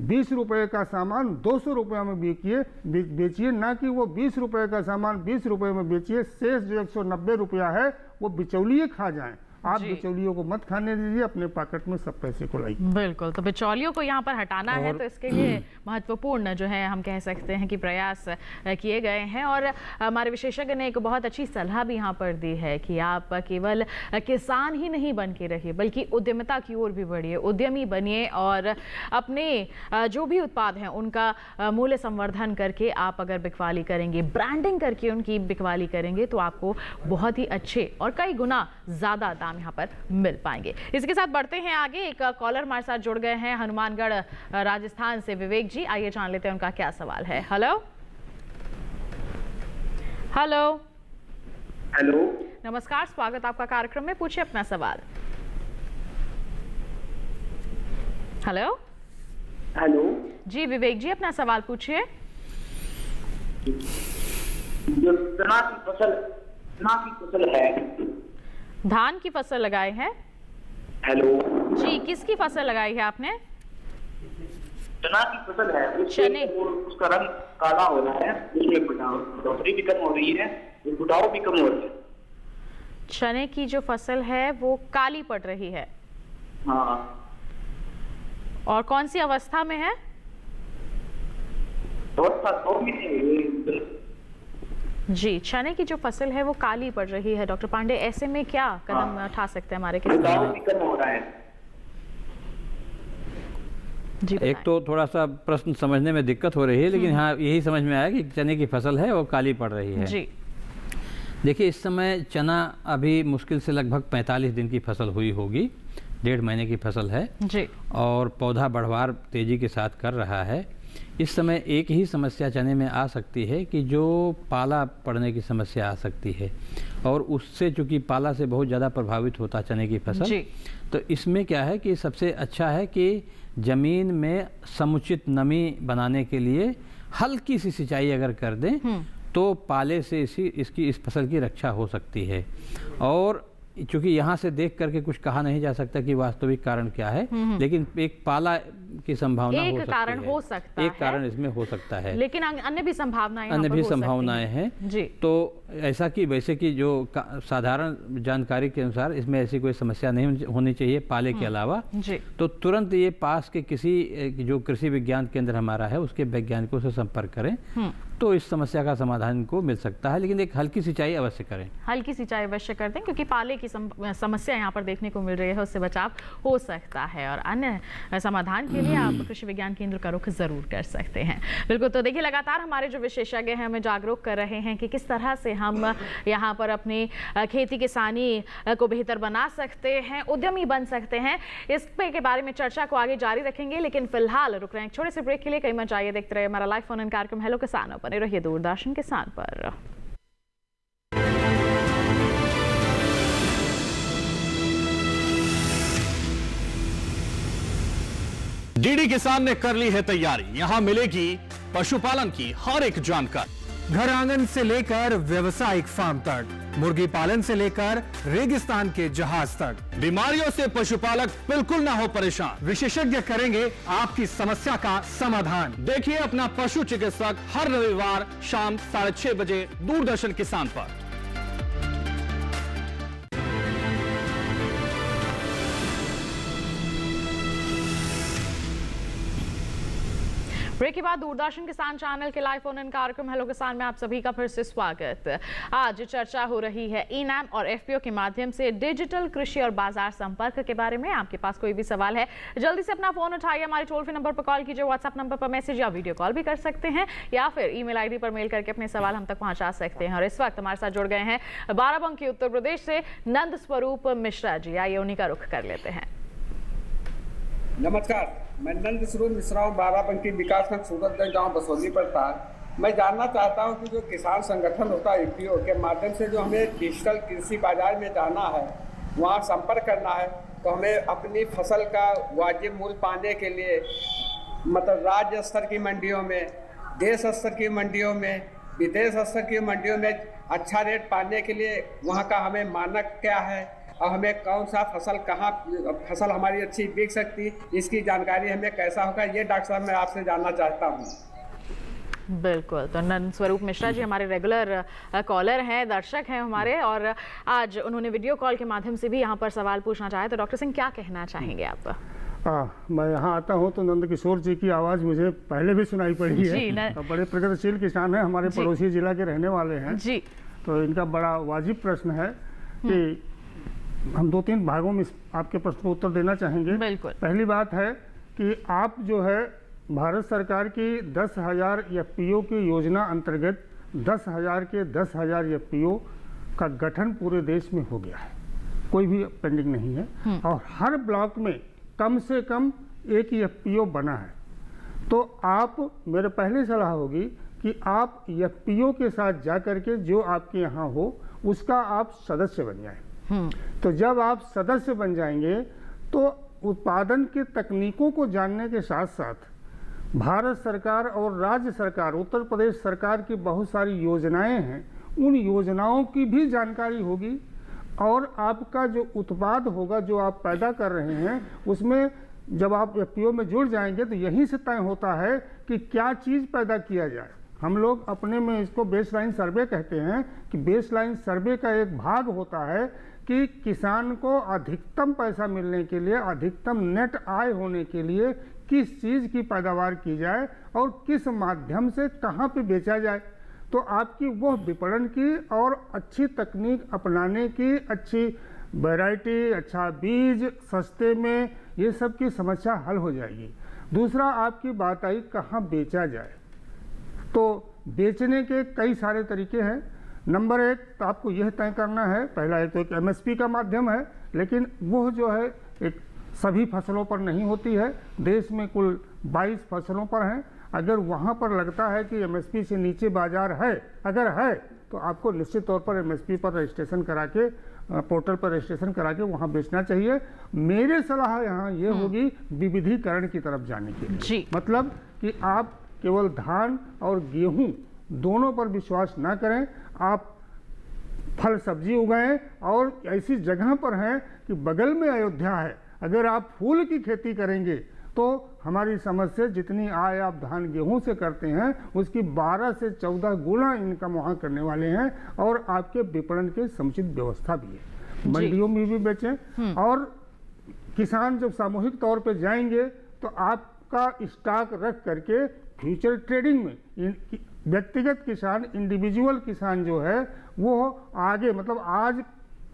20 रुपये का सामान 200 रुपये में बेचिए, ना कि वो 20 रुपये का सामान 20 रुपये में बेचिए, शेष जो 190 रुपया है वो बिचौलिए खा जाएं। आप बिचौलियों को मत खाने दीजिए, अपने पॉकेट में सब पैसे को लाइए। बिल्कुल, तो बिचौलियों को यहाँ पर हटाना है, तो इसके लिए महत्वपूर्ण जो है हम कह सकते हैं कि प्रयास किए गए हैं। और हमारे विशेषज्ञ ने एक बहुत अच्छी सलाह भी यहाँ पर दी है कि आप केवल किसान ही नहीं बन के रहिए, बल्कि उद्यमिता की ओर भी बढ़िए, उद्यमी बनिए और अपने जो भी उत्पाद हैं उनका मूल्य संवर्धन करके आप अगर बिकवाली करेंगे, ब्रांडिंग करके उनकी बिकवाली करेंगे, तो आपको बहुत ही अच्छे और कई गुना ज़्यादा यहाँ पर मिल पाएंगे। इसके साथ बढ़ते हैं आगे। एक कॉलर हमारे साथ जुड़ गए हैं हनुमानगढ़ राजस्थान से, विवेक जी, आइए जान लेते हैं उनका क्या सवाल है। हेलो हेलो हेलो, नमस्कार, स्वागत आपका कार्यक्रम में, पूछिए अपना सवाल। हेलो हेलो जी, विवेक जी अपना सवाल पूछिए। जो चना की फसल है, धान की फसल लगाए हैं। हेलो जी, किसकी फसल लगाई है आपने? चना की फसल है, चने, उसका रंग काला हो रहा है, उसमें बढ़ोतरी भी कम हो रही है, फुटाव भी कम हो रही है। चने की जो फसल है वो काली पड़ रही है। हाँ। और कौन सी अवस्था में है? जी, चने की जो फसल है वो काली पड़ रही है। डॉक्टर पांडे, ऐसे में क्या कदम उठा सकते हैं हमारे किसान? जी, एक तो थोड़ा सा प्रश्न समझने में दिक्कत हो रही है, लेकिन हाँ यही समझ में आया कि चने की फसल है वो काली पड़ रही है। जी देखिए, इस समय चना अभी मुश्किल से लगभग 45 दिन की फसल हुई होगी, 1.5 महीने की फसल है जी, और पौधा बढ़वार तेजी के साथ कर रहा है। इस समय एक ही समस्या चने में आ सकती है कि जो पाला पड़ने की समस्या आ सकती है, और उससे चूंकि पाला से बहुत ज़्यादा प्रभावित होता चने की फसल जी। तो इसमें क्या है कि सबसे अच्छा है कि ज़मीन में समुचित नमी बनाने के लिए हल्की सी सिंचाई अगर कर दें तो पाले से इस फसल की रक्षा हो सकती है। और चूंकि यहाँ से देख करके कुछ कहा नहीं जा सकता कि वास्तविक कारण क्या है, लेकिन एक पाला की संभावना हो सकती कारण है। हो सकता है, एक कारण इसमें हो सकता है, लेकिन अन्य भी संभावनाएं हैं जी। तो ऐसा कि वैसे कि जो साधारण जानकारी के अनुसार इसमें ऐसी कोई समस्या नहीं होनी चाहिए पाले के अलावा जी। तो तुरंत ये पास के किसी जो कृषि विज्ञान केंद्र हमारा है उसके वैज्ञानिकों से संपर्क करें तो इस समस्या का समाधान को मिल सकता है। लेकिन एक हल्की सिंचाई अवश्य करें, हल्की सिंचाई अवश्य कर दें, क्योंकि पाले की समस्या यहाँ पर देखने को मिल रही है, उससे बचाव हो सकता है। और अन्य समाधान के लिए आप कृषि विज्ञान केंद्र का रुख जरूर कर सकते हैं। बिल्कुल, तो देखिए लगातार हमारे जो विशेषज्ञ हैं हमें जागरूक कर रहे हैं कि किस तरह से हम यहाँ पर अपनी खेती किसानी को बेहतर बना सकते हैं, उद्यमी बन सकते हैं। इस पे के बारे में चर्चा को आगे जारी रखेंगे, लेकिन फिलहाल रुक रहे हैं छोटे से ब्रेक के लिए। कहीं मत जाइए, देखते रहिए हमारा लाइव फोन इन कार्यक्रम हेलो किसान, बने रहिए दूरदर्शन किसान पर। डीडी किसान ने कर ली है तैयारी, यहां मिलेगी पशुपालन की हर एक जानकारी, घर आंगन से लेकर व्यवसायिक फार्म तक, मुर्गी पालन से लेकर रेगिस्तान के जहाज तक। बीमारियों से पशुपालक बिल्कुल ना हो परेशान, विशेषज्ञ करेंगे आपकी समस्या का समाधान। देखिए अपना पशु चिकित्सक हर रविवार शाम 6:30 बजे दूरदर्शन किसान पर। ब्रेक के बाद दूरदर्शन किसान चैनल के लाइव फोन इन कार्यक्रम हेलो किसान में आप सभी का फिर से स्वागत। आज चर्चा हो रही है ई-नाम और एफपीओ के माध्यम से डिजिटल कृषि और बाजार संपर्क के बारे में। आपके पास कोई भी सवाल है जल्दी से अपना फोन उठाइए, हमारे टोल फ्री नंबर पर कॉल कीजिए, व्हाट्सएप नंबर पर मैसेज या वीडियो कॉल भी कर सकते हैं, या फिर ईमेल आईडी पर मेल करके अपने सवाल हम तक पहुंचा सकते हैं। और इस वक्त हमारे साथ जुड़ गए हैं बाराबंकी उत्तर प्रदेश से नंद स्वरूप मिश्रा जी, आइए उन्हीं का रुख कर लेते हैं। नमस्कार, मैं नंद स्वरूप मिश्रा हूँ, बाराबंकी विकासखंड सूरतगंज गांव बसोली पड़ता है। मैं जानना चाहता हूँ कि जो किसान संगठन होता है ईपीओ के माध्यम से जो हमें डिजिटल कृषि बाजार में जाना है, वहाँ संपर्क करना है, तो हमें अपनी फसल का वाजिब मूल्य पाने के लिए मतलब राज्य स्तर की मंडियों में, देश स्तर की मंडियों में, विदेश स्तर की मंडियों में अच्छा रेट पाने के लिए वहाँ का हमें मानक क्या है और हमें कौन सा फसल कहाँ फसल हमारी अच्छी बिक सकती, इसकी जानकारी हमें कैसा होगा, ये डॉक्टर साहब मैं आपसे जानना चाहता हूँ। बिल्कुल, तो नंद स्वरूप मिश्रा जी हमारे रेगुलर कॉलर हैं, दर्शक हैं हमारे, और आज उन्होंने वीडियो कॉल के माध्यम से भी यहाँ पर सवाल पूछना चाहे। तो डॉक्टर सिंह क्या कहना चाहेंगे आप? मैं यहाँ आता हूँ तो नंद किशोर जी की आवाज़ मुझे पहले भी सुनाई पड़ी है। तो बड़े प्रगतिशील किसान हैं, हमारे पड़ोसी जिला के रहने वाले हैं जी। तो इनका बड़ा वाजिब प्रश्न है कि हम 2-3 भागों में आपके प्रश्न को उत्तर देना चाहेंगे। बिल्कुल। पहली बात है कि आप जो है भारत सरकार की 10,000 एफपीओ की योजना अंतर्गत 10,000 के 10,000 एफपीओ का गठन पूरे देश में हो गया है, कोई भी पेंडिंग नहीं है, और हर ब्लॉक में कम से कम एक एफपीओ बना है। तो आप, मेरे पहली सलाह होगी कि आप एफपीओ के साथ जा करके जो आपके यहाँ हो उसका आप सदस्य बन जाएं। तो जब आप सदस्य बन जाएंगे तो उत्पादन की तकनीकों को जानने के साथ साथ भारत सरकार और राज्य सरकार, उत्तर प्रदेश सरकार की बहुत सारी योजनाएं हैं, उन योजनाओं की भी जानकारी होगी, और आपका जो उत्पाद होगा जो आप पैदा कर रहे हैं उसमें जब आप एफपीओ में जुड़ जाएंगे तो यहीं से तय होता है कि क्या चीज़ पैदा किया जाए। हम लोग अपने में इसको बेसलाइन सर्वे कहते हैं कि बेसलाइन सर्वे का एक भाग होता है कि किसान को अधिकतम पैसा मिलने के लिए, अधिकतम नेट आय होने के लिए किस चीज़ की पैदावार की जाए और किस माध्यम से कहाँ पे बेचा जाए। तो आपकी वो विपणन की और अच्छी तकनीक अपनाने की, अच्छी वैरायटी, अच्छा बीज सस्ते में, ये सब की समस्या हल हो जाएगी। दूसरा आपकी बात आई कहाँ बेचा जाए, तो बेचने के कई सारे तरीके हैं। नंबर 1 तो आपको यह तय करना है, पहला है तो एक एमएसपी का माध्यम है, लेकिन वो जो है एक सभी फसलों पर नहीं होती है। देश में कुल 22 फसलों पर हैं। अगर वहाँ पर लगता है कि एमएसपी से नीचे बाजार है, अगर है तो आपको निश्चित तौर पर एमएसपी पर रजिस्ट्रेशन करा के, पोर्टल पर रजिस्ट्रेशन करा के वहाँ बेचना चाहिए। मेरी सलाह यहाँ ये होगी विविधीकरण की तरफ जाने के लिए, मतलब कि आप केवल धान और गेहूं दोनों पर विश्वास ना करें। आप फल सब्जी उगाएं और ऐसी जगह पर हैं कि बगल में अयोध्या है, अगर आप फूल की खेती करेंगे तो हमारी समझ से जितनी आय आप धान गेहूं से करते हैं उसकी 12 से 14 गुना इनकम वहाँ करने वाले हैं। और आपके विपणन की समुचित व्यवस्था भी है, मंडियों में भी बेचें। और किसान जब सामूहिक तौर पे जाएंगे तो आपका स्टॉक रख करके फ्यूचर ट्रेडिंग में व्यक्तिगत किसान, इंडिविजुअल किसान जो है वो आगे, मतलब आज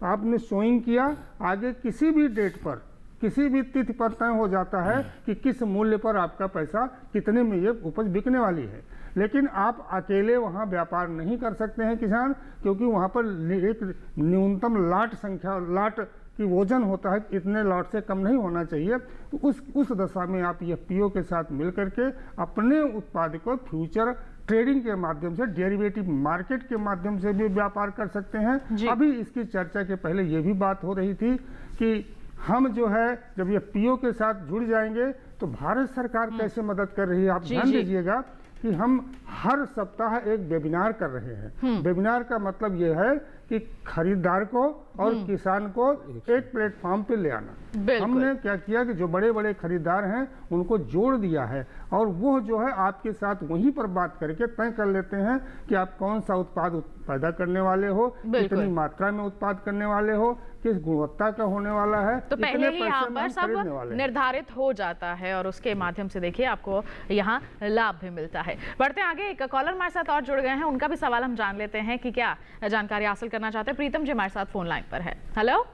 आपने सोइंग किया, आगे किसी भी डेट पर किसी भी तिथि पर तय हो जाता है कि किस मूल्य पर आपका पैसा, कितने में ये उपज बिकने वाली है। लेकिन आप अकेले वहाँ व्यापार नहीं कर सकते हैं किसान, क्योंकि वहाँ पर एक न्यूनतम लाट संख्या, लाट की वजन होता है, इतने लॉट से कम नहीं होना चाहिए। तो उस दशा में आप एफपीओ के साथ मिल करके अपने उत्पाद को फ्यूचर ट्रेडिंग के माध्यम से, डेरिवेटिव मार्केट के माध्यम से भी व्यापार कर सकते हैं। अभी इसकी चर्चा के पहले ये भी बात हो रही थी कि हम जो है जब ये पीओ के साथ जुड़ जाएंगे तो भारत सरकार कैसे मदद कर रही है। आप ध्यान दीजिएगा कि हम हर सप्ताह एक वेबिनार कर रहे हैं। वेबिनार का मतलब ये है कि खरीदार को और किसान को एक प्लेटफॉर्म पे ले आना। हमने क्या किया कि जो बड़े बड़े खरीदार हैं उनको जोड़ दिया है और वो जो है आपके साथ वहीं पर बात करके तय कर लेते हैं कि आप कौन सा उत्पाद पैदा करने वाले हो, कितनी मात्रा में उत्पाद करने वाले हो, किस गुणवत्ता का होने वाला है, तो पहले ही यहाँ पर सब निर्धारित हो जाता है और उसके माध्यम से देखिए आपको यहाँ लाभ भी मिलता है। बढ़ते हैं आगे, एक कॉलर हमारे साथ और जुड़ गए हैं, उनका भी सवाल हम जान लेते हैं कि क्या जानकारी हासिल करना चाहते हैं। प्रीतम जी हमारे साथ फोन लाइन पर है। हेलो,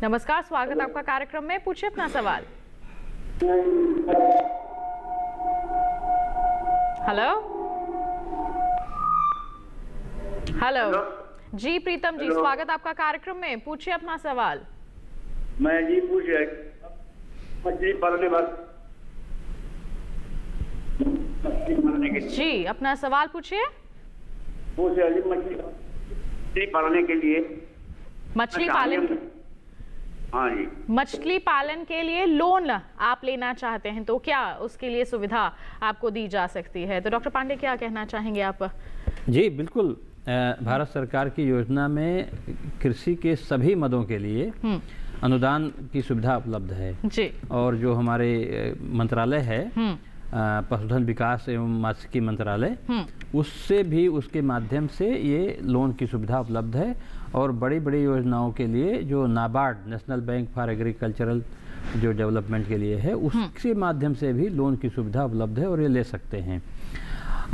नमस्कार, स्वागत आपका कार्यक्रम में, पूछिए अपना सवाल। हेलो हेलो जी प्रीतम जी, स्वागत आपका कार्यक्रम में, पूछिए अपना सवाल। मैं जी पूछ मछली पालने जी अपना सवाल पूछिए। मछली पालने के लिए, मछली पालन, हाँ जी, मछली पालन के लिए लोन आप लेना चाहते हैं तो क्या उसके लिए सुविधा आपको दी जा सकती है? तो डॉक्टर पांडे क्या कहना चाहेंगे आप? जी बिल्कुल, भारत सरकार की योजना में कृषि के सभी मदों के लिए अनुदान की सुविधा उपलब्ध है जी। और जो हमारे मंत्रालय है पशुधन विकास एवं मात्स्यिकी मंत्रालय, उससे भी, उसके माध्यम से ये लोन की सुविधा उपलब्ध है। और बड़ी बड़ी योजनाओं के लिए जो NABARD, national bank for agricultural जो डेवलपमेंट के लिए है, उसके माध्यम से भी लोन की सुविधा उपलब्ध है और ये ले सकते हैं।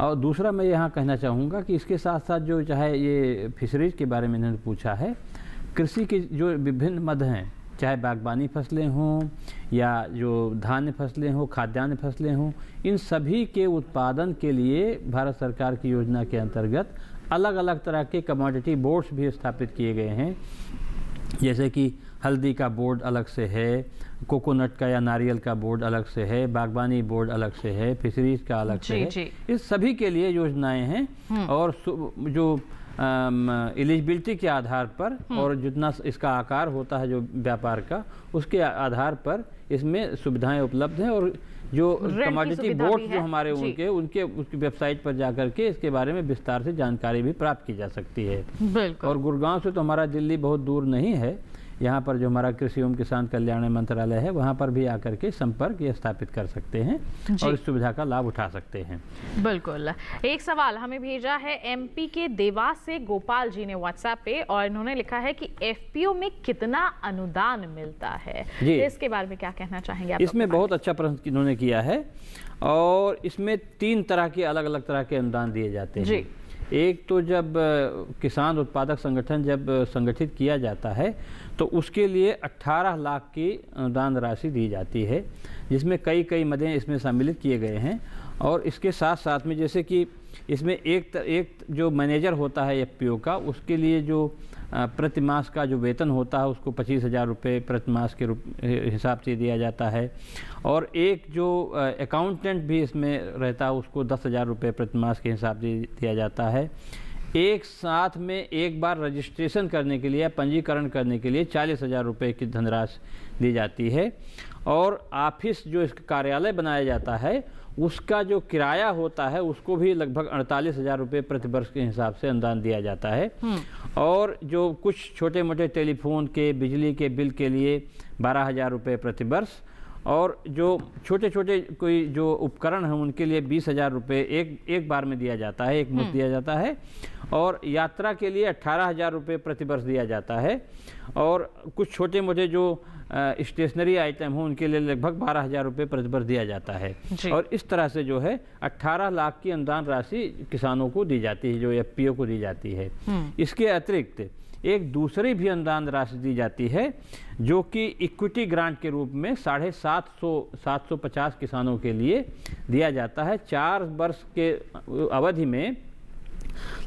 और दूसरा मैं यहाँ कहना चाहूँगा कि इसके साथ साथ जो चाहे ये फिशरीज के बारे में इन्होंने पूछा है, कृषि के जो विभिन्न मद हैं, चाहे बागबानी फसलें हों या जो धान्य फसलें हों, खाद्यान्न फसलें हों, इन सभी के उत्पादन के लिए भारत सरकार की योजना के अंतर्गत अलग अलग तरह के कमोडिटी बोर्ड्स भी स्थापित किए गए हैं। जैसे कि हल्दी का बोर्ड अलग से है, कोकोनट का या नारियल का बोर्ड अलग से है, बागबानी बोर्ड अलग से है, फिशरीज का अलग से है। इस सभी के लिए योजनाएं हैं और जो एलिजिबिलिटी के आधार पर और जितना इसका आकार होता है जो व्यापार का, उसके आधार पर इसमें सुविधाएं उपलब्ध हैं। और जो कमोडिटी बोर्ड जो हमारे उनके उसकी वेबसाइट पर जाकर के इसके बारे में विस्तार से जानकारी भी प्राप्त की जा सकती है। और गुड़गांव से तो हमारा दिल्ली बहुत दूर नहीं है, यहाँ पर जो हमारा कृषि एवं किसान कल्याण मंत्रालय है वहाँ पर भी आकर के संपर्क ये स्थापित कर सकते हैं और इस सुविधा का लाभ उठा सकते हैं। बिल्कुल। एक सवाल हमें भेजा है एमपी के देवास से गोपाल जी ने व्हाट्सएप पे, और इन्होंने लिखा है कि एफपीओ में कितना अनुदान मिलता है, तो इसके बारे में क्या कहना चाहेंगे आप? इसमें बहुत अच्छा प्रश्न इन्होंने किया है और इसमें 3 तरह के अलग अलग तरह के अनुदान दिए जाते हैं। एक तो जब किसान उत्पादक संगठन जब संगठित किया जाता है तो उसके लिए 18 लाख की अनुदान राशि दी जाती है, जिसमें कई मदें इसमें सम्मिलित किए गए हैं। और इसके साथ साथ में जैसे कि इसमें एक जो मैनेजर होता है एफपीओ का, उसके लिए जो प्रति मास का जो वेतन होता है उसको 25,000 रुपये प्रति मास के हिसाब से दिया जाता है। और एक जो अकाउंटेंट भी इसमें रहता है उसको 10,000 रुपये प्रति मास के हिसाब से दिया जाता है। एक साथ में एक बार रजिस्ट्रेशन करने के लिए या पंजीकरण करने के लिए 40,000 रुपये की धनराशि दी जाती है। और ऑफिस जो इसका कार्यालय बनाया जाता है उसका जो किराया होता है उसको भी लगभग 48,000 रुपये प्रति वर्ष के हिसाब से अनुदान दिया जाता है। और जो कुछ छोटे मोटे टेलीफोन के, बिजली के बिल के लिए 12,000 रुपये प्रति वर्ष, और जो छोटे छोटे कोई जो उपकरण हैं उनके लिए 20,000 रुपये एक बार में दिया जाता है, एक मुश्त दिया जाता है। और यात्रा के लिए 18,000 रुपये प्रति वर्ष दिया जाता है। और कुछ छोटे मोटे जो स्टेशनरी आइटम हो उनके लिए लगभग 12,000 रुपये प्रति वर्ष दिया जाता है। और इस तरह से जो है 18 लाख की अनुदान राशि किसानों को दी जाती है, जो FPO को दी जाती है। इसके अतिरिक्त एक दूसरी भी अनुदान राशि दी जाती है जो कि इक्विटी ग्रांट के रूप में 750 किसानों के लिए दिया जाता है। 4 वर्ष के अवधि में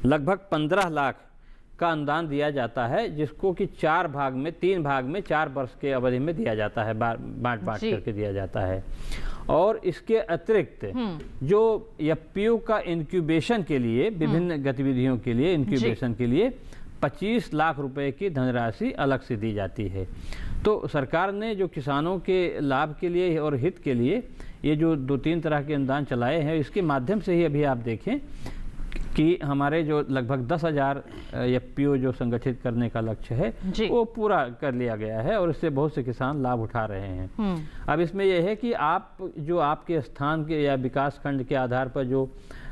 लगभग 15 लाख का अनुदान दिया जाता है, जिसको कि 3 भाग में 4 वर्ष के अवधि में दिया जाता है, बांट करके दिया जाता है। और इसके अतिरिक्त जो FPO का इंक्यूबेशन के लिए, विभिन्न गतिविधियों के लिए इंक्यूबेशन के लिए 25 लाख रुपए की धनराशि अलग से दी जाती है। तो सरकार ने जो किसानों के लाभ के लिए और हित के लिए ये जो 2-3 तरह के अनुदान चलाए हैं, इसके माध्यम से ही अभी आप देखें कि हमारे जो लगभग 10,000 FPO जो संगठित करने का लक्ष्य है वो पूरा कर लिया गया है और इससे बहुत से किसान लाभ उठा रहे हैं। अब इसमें यह है कि आप जो आपके स्थान के या विकास खंड के आधार पर जो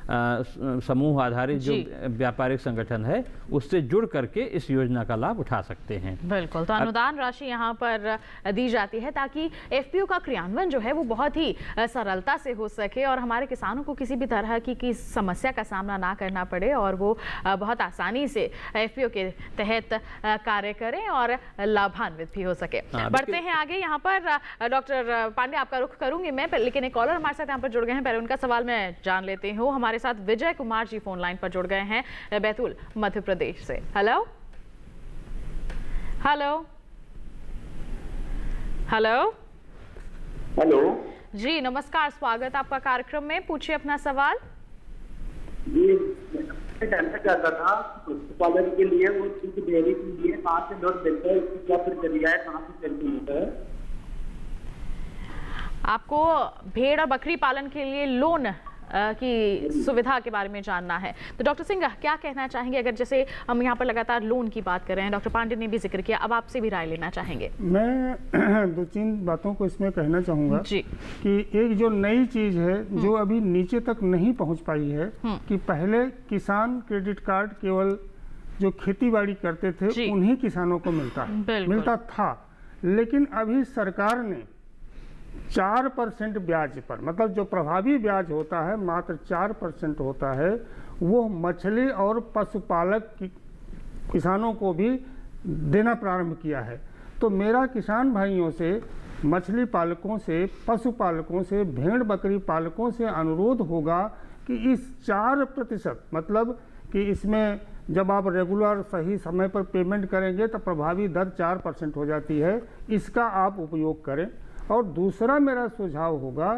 समूह आधारित जो व्यापारिक संगठन है उससे जुड़ करके इस योजना का लाभ उठा सकते हैं। बिल्कुल, तो अनुदान राशि यहाँ पर दी जाती है ताकि FPO का क्रियान्वयन जो है वो बहुत ही सरलता से हो सके और हमारे किसानों को किसी भी तरह की समस्या का सामना ना करना पड़े और वो बहुत आसानी से FPO के तहत कार्य करें और लाभान्वित भी हो सके। बढ़ते हैं आगे। यहाँ पर डॉक्टर पांडे आपका रुख करूंगी मैं, लेकिन एक कॉलर हमारे साथ यहाँ पर जुड़ गए हैं, पहले उनका सवाल मैं जान लेती हूँ। हमारे साथ विजय कुमार जी फोन लाइन पर जुड़ गए हैं बैतूल मध्य प्रदेश से। हेलो हेलो हेलो हेलो जी, नमस्कार, स्वागत आपका कार्यक्रम में। पूछिए अपना सवाल। जी, मैं जानना चाहता था पशुपालन के लिए वो डेयरी के लिए कहाँ से लोन मिलता है, इसकी क्या प्रक्रिया है, कहाँ से चलती होता है? आपको भेड़ और बकरी पालन के लिए लोन की सुविधा के बारे में जानना है, तो डॉक्टर सिंह क्या कहना चाहेंगे? अगर जैसे हम यहाँ पर लगातार लोन की बात कर रहे हैं, डॉक्टर पांडे ने भी जिक्र किया, अब आपसे भी राय लेना चाहेंगे। मैं 2-3 बातों को इसमें कहना चाहूँगा कि एक जो नई चीज़ है जो अभी नीचे तक नहीं पहुँच पाई है कि पहले किसान क्रेडिट कार्ड केवल जो खेती बाड़ी करते थे उन्हीं किसानों को मिलता था, लेकिन अभी सरकार ने 4% ब्याज पर, मतलब जो प्रभावी ब्याज होता है मात्र 4% होता है, वो मछली और पशुपालक किसानों को भी देना प्रारंभ किया है। तो मेरा किसान भाइयों से, मछली पालकों से, पशुपालकों से, भेड़ बकरी पालकों से अनुरोध होगा कि इस 4%, मतलब कि इसमें जब आप रेगुलर सही समय पर पेमेंट करेंगे तो प्रभावी दर 4% हो जाती है, इसका आप उपयोग करें। और दूसरा मेरा सुझाव होगा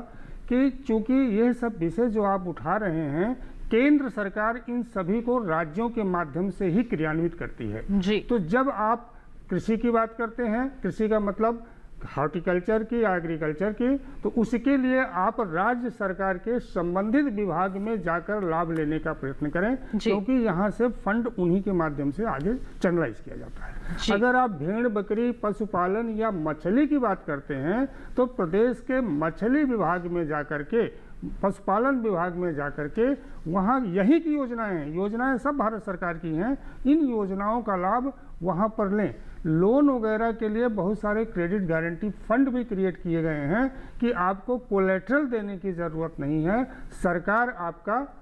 कि चूंकि यह सब विषय जो आप उठा रहे हैं, केंद्र सरकार इन सभी को राज्यों के माध्यम से ही क्रियान्वित करती है। तो जब आप कृषि की बात करते हैं, कृषि का मतलब हॉर्टिकल्चर की, एग्रीकल्चर की, तो उसके लिए आप राज्य सरकार के संबंधित विभाग में जाकर लाभ लेने का प्रयत्न करें, क्योंकि यहाँ से फंड उन्हीं के माध्यम से आगे चैनलाइज किया जाता है। अगर आप भेड़ बकरी पशुपालन या मछली की बात करते हैं तो प्रदेश के मछली विभाग में जाकर के, पशुपालन विभाग में जाकर के, वहाँ यही की योजनाएं सब भारत सरकार की हैं, इन योजनाओं का लाभ वहाँ पर लें। लोन वगैरह के लिए बहुत सारे क्रेडिट गारंटी फंड भी क्रिएट किए गए हैं कि आपको कोलेट्रल देने की ज़रूरत नहीं है, सरकार आपका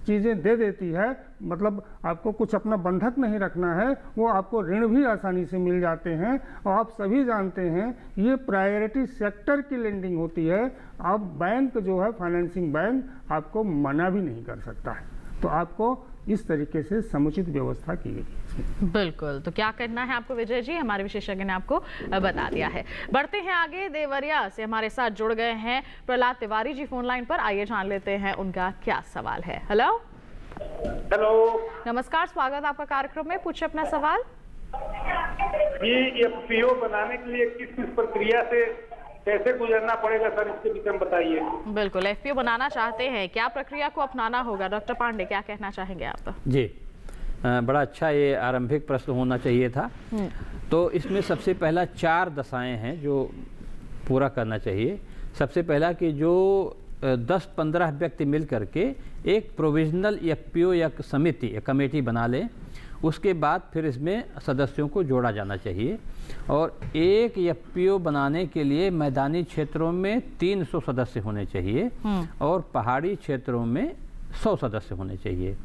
चीज़ें दे देती है, मतलब आपको कुछ अपना बंधक नहीं रखना है, वो आपको ऋण भी आसानी से मिल जाते हैं। और आप सभी जानते हैं ये प्रायोरिटी सेक्टर की लेंडिंग होती है, आप बैंक जो है फाइनेंसिंग बैंक आपको मना भी नहीं कर सकता है, तो आपको इस तरीके से समुचित व्यवस्था की गई। बिल्कुल, तो क्या करना है आपको विजय जी, हमारे विशेषज्ञ ने आपको बता दिया है। बढ़ते हैं आगे। देवरिया से हमारे साथ जुड़ गए हैं प्रहलाद तिवारी जी फोन लाइन पर, आइए जान लेते हैं उनका क्या सवाल है। हेलो हेलो, नमस्कार, स्वागत आपका कार्यक्रम में। पूछे अपना सवाल। ये एफपीओ बनाने के लिए किस किस प्रक्रिया से कैसे गुजरना पड़ेगा सर, इसके विषय में बताइए। बिल्कुल, एफपीओ बनाना चाहते हैं, क्या प्रक्रिया को अपनाना होगा? डॉक्टर पांडे, क्या कहना चाहेंगे आप? जी, बड़ा अच्छा ये आरंभिक प्रश्न होना चाहिए था। तो इसमें सबसे पहला 4 दशाएं हैं जो पूरा करना चाहिए। सबसे पहला कि जो 10-15 व्यक्ति मिल करके एक प्रोविजनल एफपीओ या समिति या कमेटी बना लें। उसके बाद फिर इसमें सदस्यों को जोड़ा जाना चाहिए और एक एफपीओ बनाने के लिए मैदानी क्षेत्रों में 300 सदस्य होने चाहिए और पहाड़ी क्षेत्रों में 100 सदस्य होने चाहिए।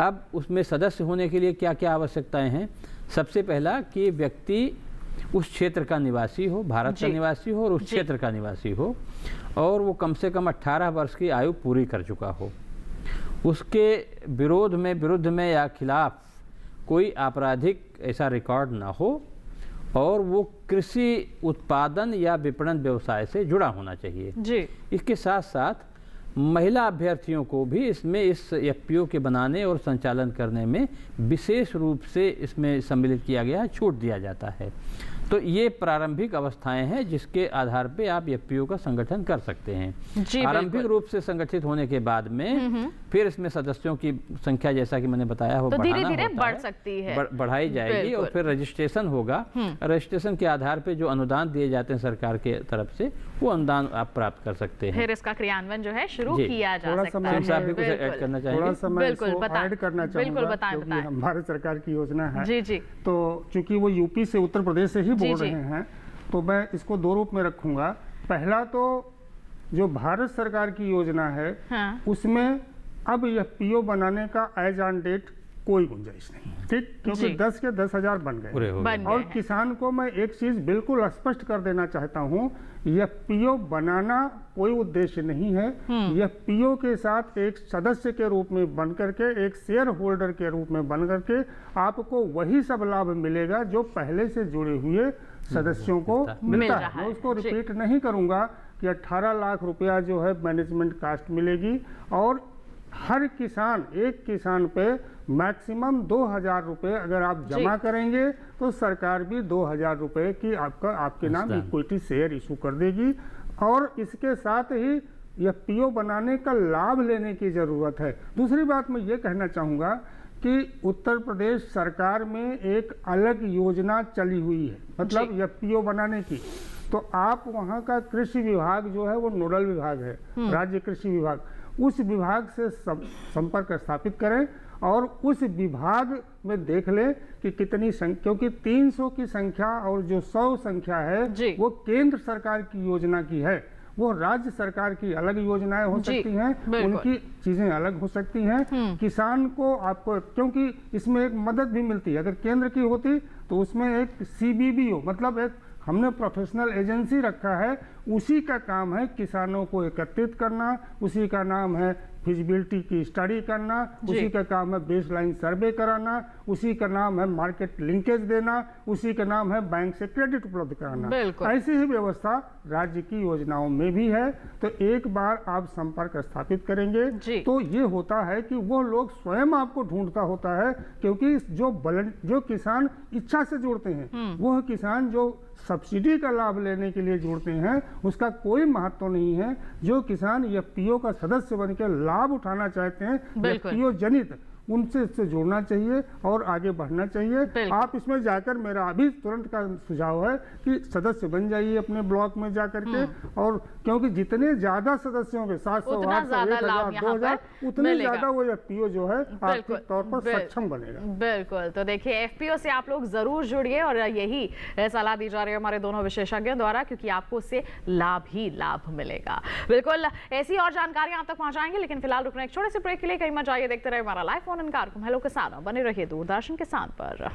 अब उसमें सदस्य होने के लिए क्या क्या आवश्यकताएं हैं? सबसे पहला कि व्यक्ति उस क्षेत्र का निवासी हो, भारत का निवासी हो और उस क्षेत्र का निवासी हो और वो कम से कम 18 वर्ष की आयु पूरी कर चुका हो। उसके विरुद्ध में या खिलाफ कोई आपराधिक ऐसा रिकॉर्ड ना हो और वो कृषि उत्पादन या विपणन व्यवसाय से जुड़ा होना चाहिए जी। इसके साथ साथ महिला अभ्यर्थियों को भी इसमें इस एफपीओ के बनाने और संचालन करने में विशेष रूप से इसमें सम्मिलित किया गया है, छूट दिया जाता है। तो ये प्रारंभिक अवस्थाएं हैं जिसके आधार पे आप एफपीओ का संगठन कर सकते हैं। आरंभिक रूप से संगठित होने के बाद में फिर इसमें सदस्यों की संख्या जैसा कि मैंने बताया वो तो बढ़ाना धीरे-धीरे होता बढ़ है, सकती है, बढ़ाई जाएगी और फिर रजिस्ट्रेशन होगा। रजिस्ट्रेशन के आधार पे जो अनुदान दिए जाते हैं सरकार के तरफ से वो अनुदान आप प्राप्त कर सकते हैं। फिर इसका क्रियान्वयन जो है शुरू किया जा सकता है। आप भी कुछ ऐड करना चाहेंगे? थोड़ा सा मैं इसको ऐड करना चाहूँगा क्योंकि भारत सरकार की योजना है। जी। तो चूंकि वो यूपी से उत्तर प्रदेश से ही बोल रहे हैं तो मैं इसको 2 रूप में रखूंगा। पहला तो जो भारत सरकार की योजना है उसमें अब यह पीओ बनाने का एज ऑन डेट कोई गुंजाइश नहीं, ठीक, क्योंकि 10 के 10,000 बन गए। और किसान को मैं एक चीज बिल्कुल स्पष्ट कर देना चाहता हूँ, यह पीओ बनाना कोई उद्देश्य नहीं है। यह पीओ के साथ एक सदस्य के रूप में बन करके, एक शेयर होल्डर के रूप में बन करके आपको वही सब लाभ मिलेगा जो पहले से जुड़े हुए सदस्यों को मिलता है। मैं उसको रिपीट नहीं करूंगा कि 18 लाख रुपया जो है मैनेजमेंट कास्ट मिलेगी और हर किसान, एक किसान पे मैक्सिमम 2,000 रुपये अगर आप जमा करेंगे तो सरकार भी 2,000 रुपये की आपके नाम इक्विटी शेयर इशू कर देगी। और इसके साथ ही यह पीओ बनाने का लाभ लेने की ज़रूरत है। दूसरी बात मैं ये कहना चाहूँगा कि उत्तर प्रदेश सरकार में एक अलग योजना चली हुई है, मतलब यह पीओ बनाने की। तो आप वहाँ का कृषि विभाग जो है वो नोडल विभाग है, राज्य कृषि विभाग, उस विभाग से संपर्क स्थापित करें और उस विभाग में देख लें कि कितनी संख्या, क्योंकि 300 की संख्या और जो 100 संख्या है वो केंद्र सरकार की योजना की है। वो राज्य सरकार की अलग योजनाएं हो सकती हैं, उनकी चीजें अलग हो सकती हैं। किसान को आपको, क्योंकि इसमें एक मदद भी मिलती है, अगर केंद्र की होती तो उसमें एक CBBO मतलब एक हमने प्रोफेशनल एजेंसी रखा है, उसी का काम है किसानों को एकत्रित करना, उसी का नाम है फिजिबिलिटी की स्टडी करना, उसी का काम है बेसलाइन सर्वे कराना, उसी का नाम है मार्केट लिंकेज देना, उसी का नाम है बैंक से क्रेडिट उपलब्ध कराना। ऐसी ही व्यवस्था राज्य की योजनाओं में भी है। तो एक बार आप संपर्क स्थापित करेंगे तो ये होता है कि वो लोग स्वयं आपको ढूंढता होता है, क्योंकि जो किसान इच्छा से जुड़ते हैं, वह किसान जो सब्सिडी का लाभ लेने के लिए जुड़ते हैं उसका कोई महत्व नहीं है। जो किसान यह पीओ का सदस्य बनकर लाभ उठाना चाहते हैं, पीओ जनित, उनसे इससे जुड़ना चाहिए और आगे बढ़ना चाहिए। आप इसमें जाकर, मेरा अभी तुरंत का सुझाव है कि सदस्य बन जाइए अपने ब्लॉक में जाकर के, और क्योंकि जितने ज्यादा सदस्यों के 700, 800, 1,000, 2,000 उतने ज्यादा वो एफपीओ जो है आर्थिक तौर पर सक्षम बनेगा। बिल्कुल। तो देखिए, एफपीओ से आप लोग जरूर जुड़िए और यही सलाह दी जा रही है हमारे दोनों विशेषज्ञों द्वारा, क्योंकि आपको उससे लाभ ही लाभ मिलेगा। बिल्कुल ऐसी और जानकारियां आप तक पहुंचाएंगे, लेकिन फिलहाल रुकना एक छोटे से ब्रेक के लिए। कहीं मत जाइए, देखते रहे हमारा लाइव फोन इन कार्यक्रम हेलो किसान। बने रहिए दूरदर्शन किसान पर।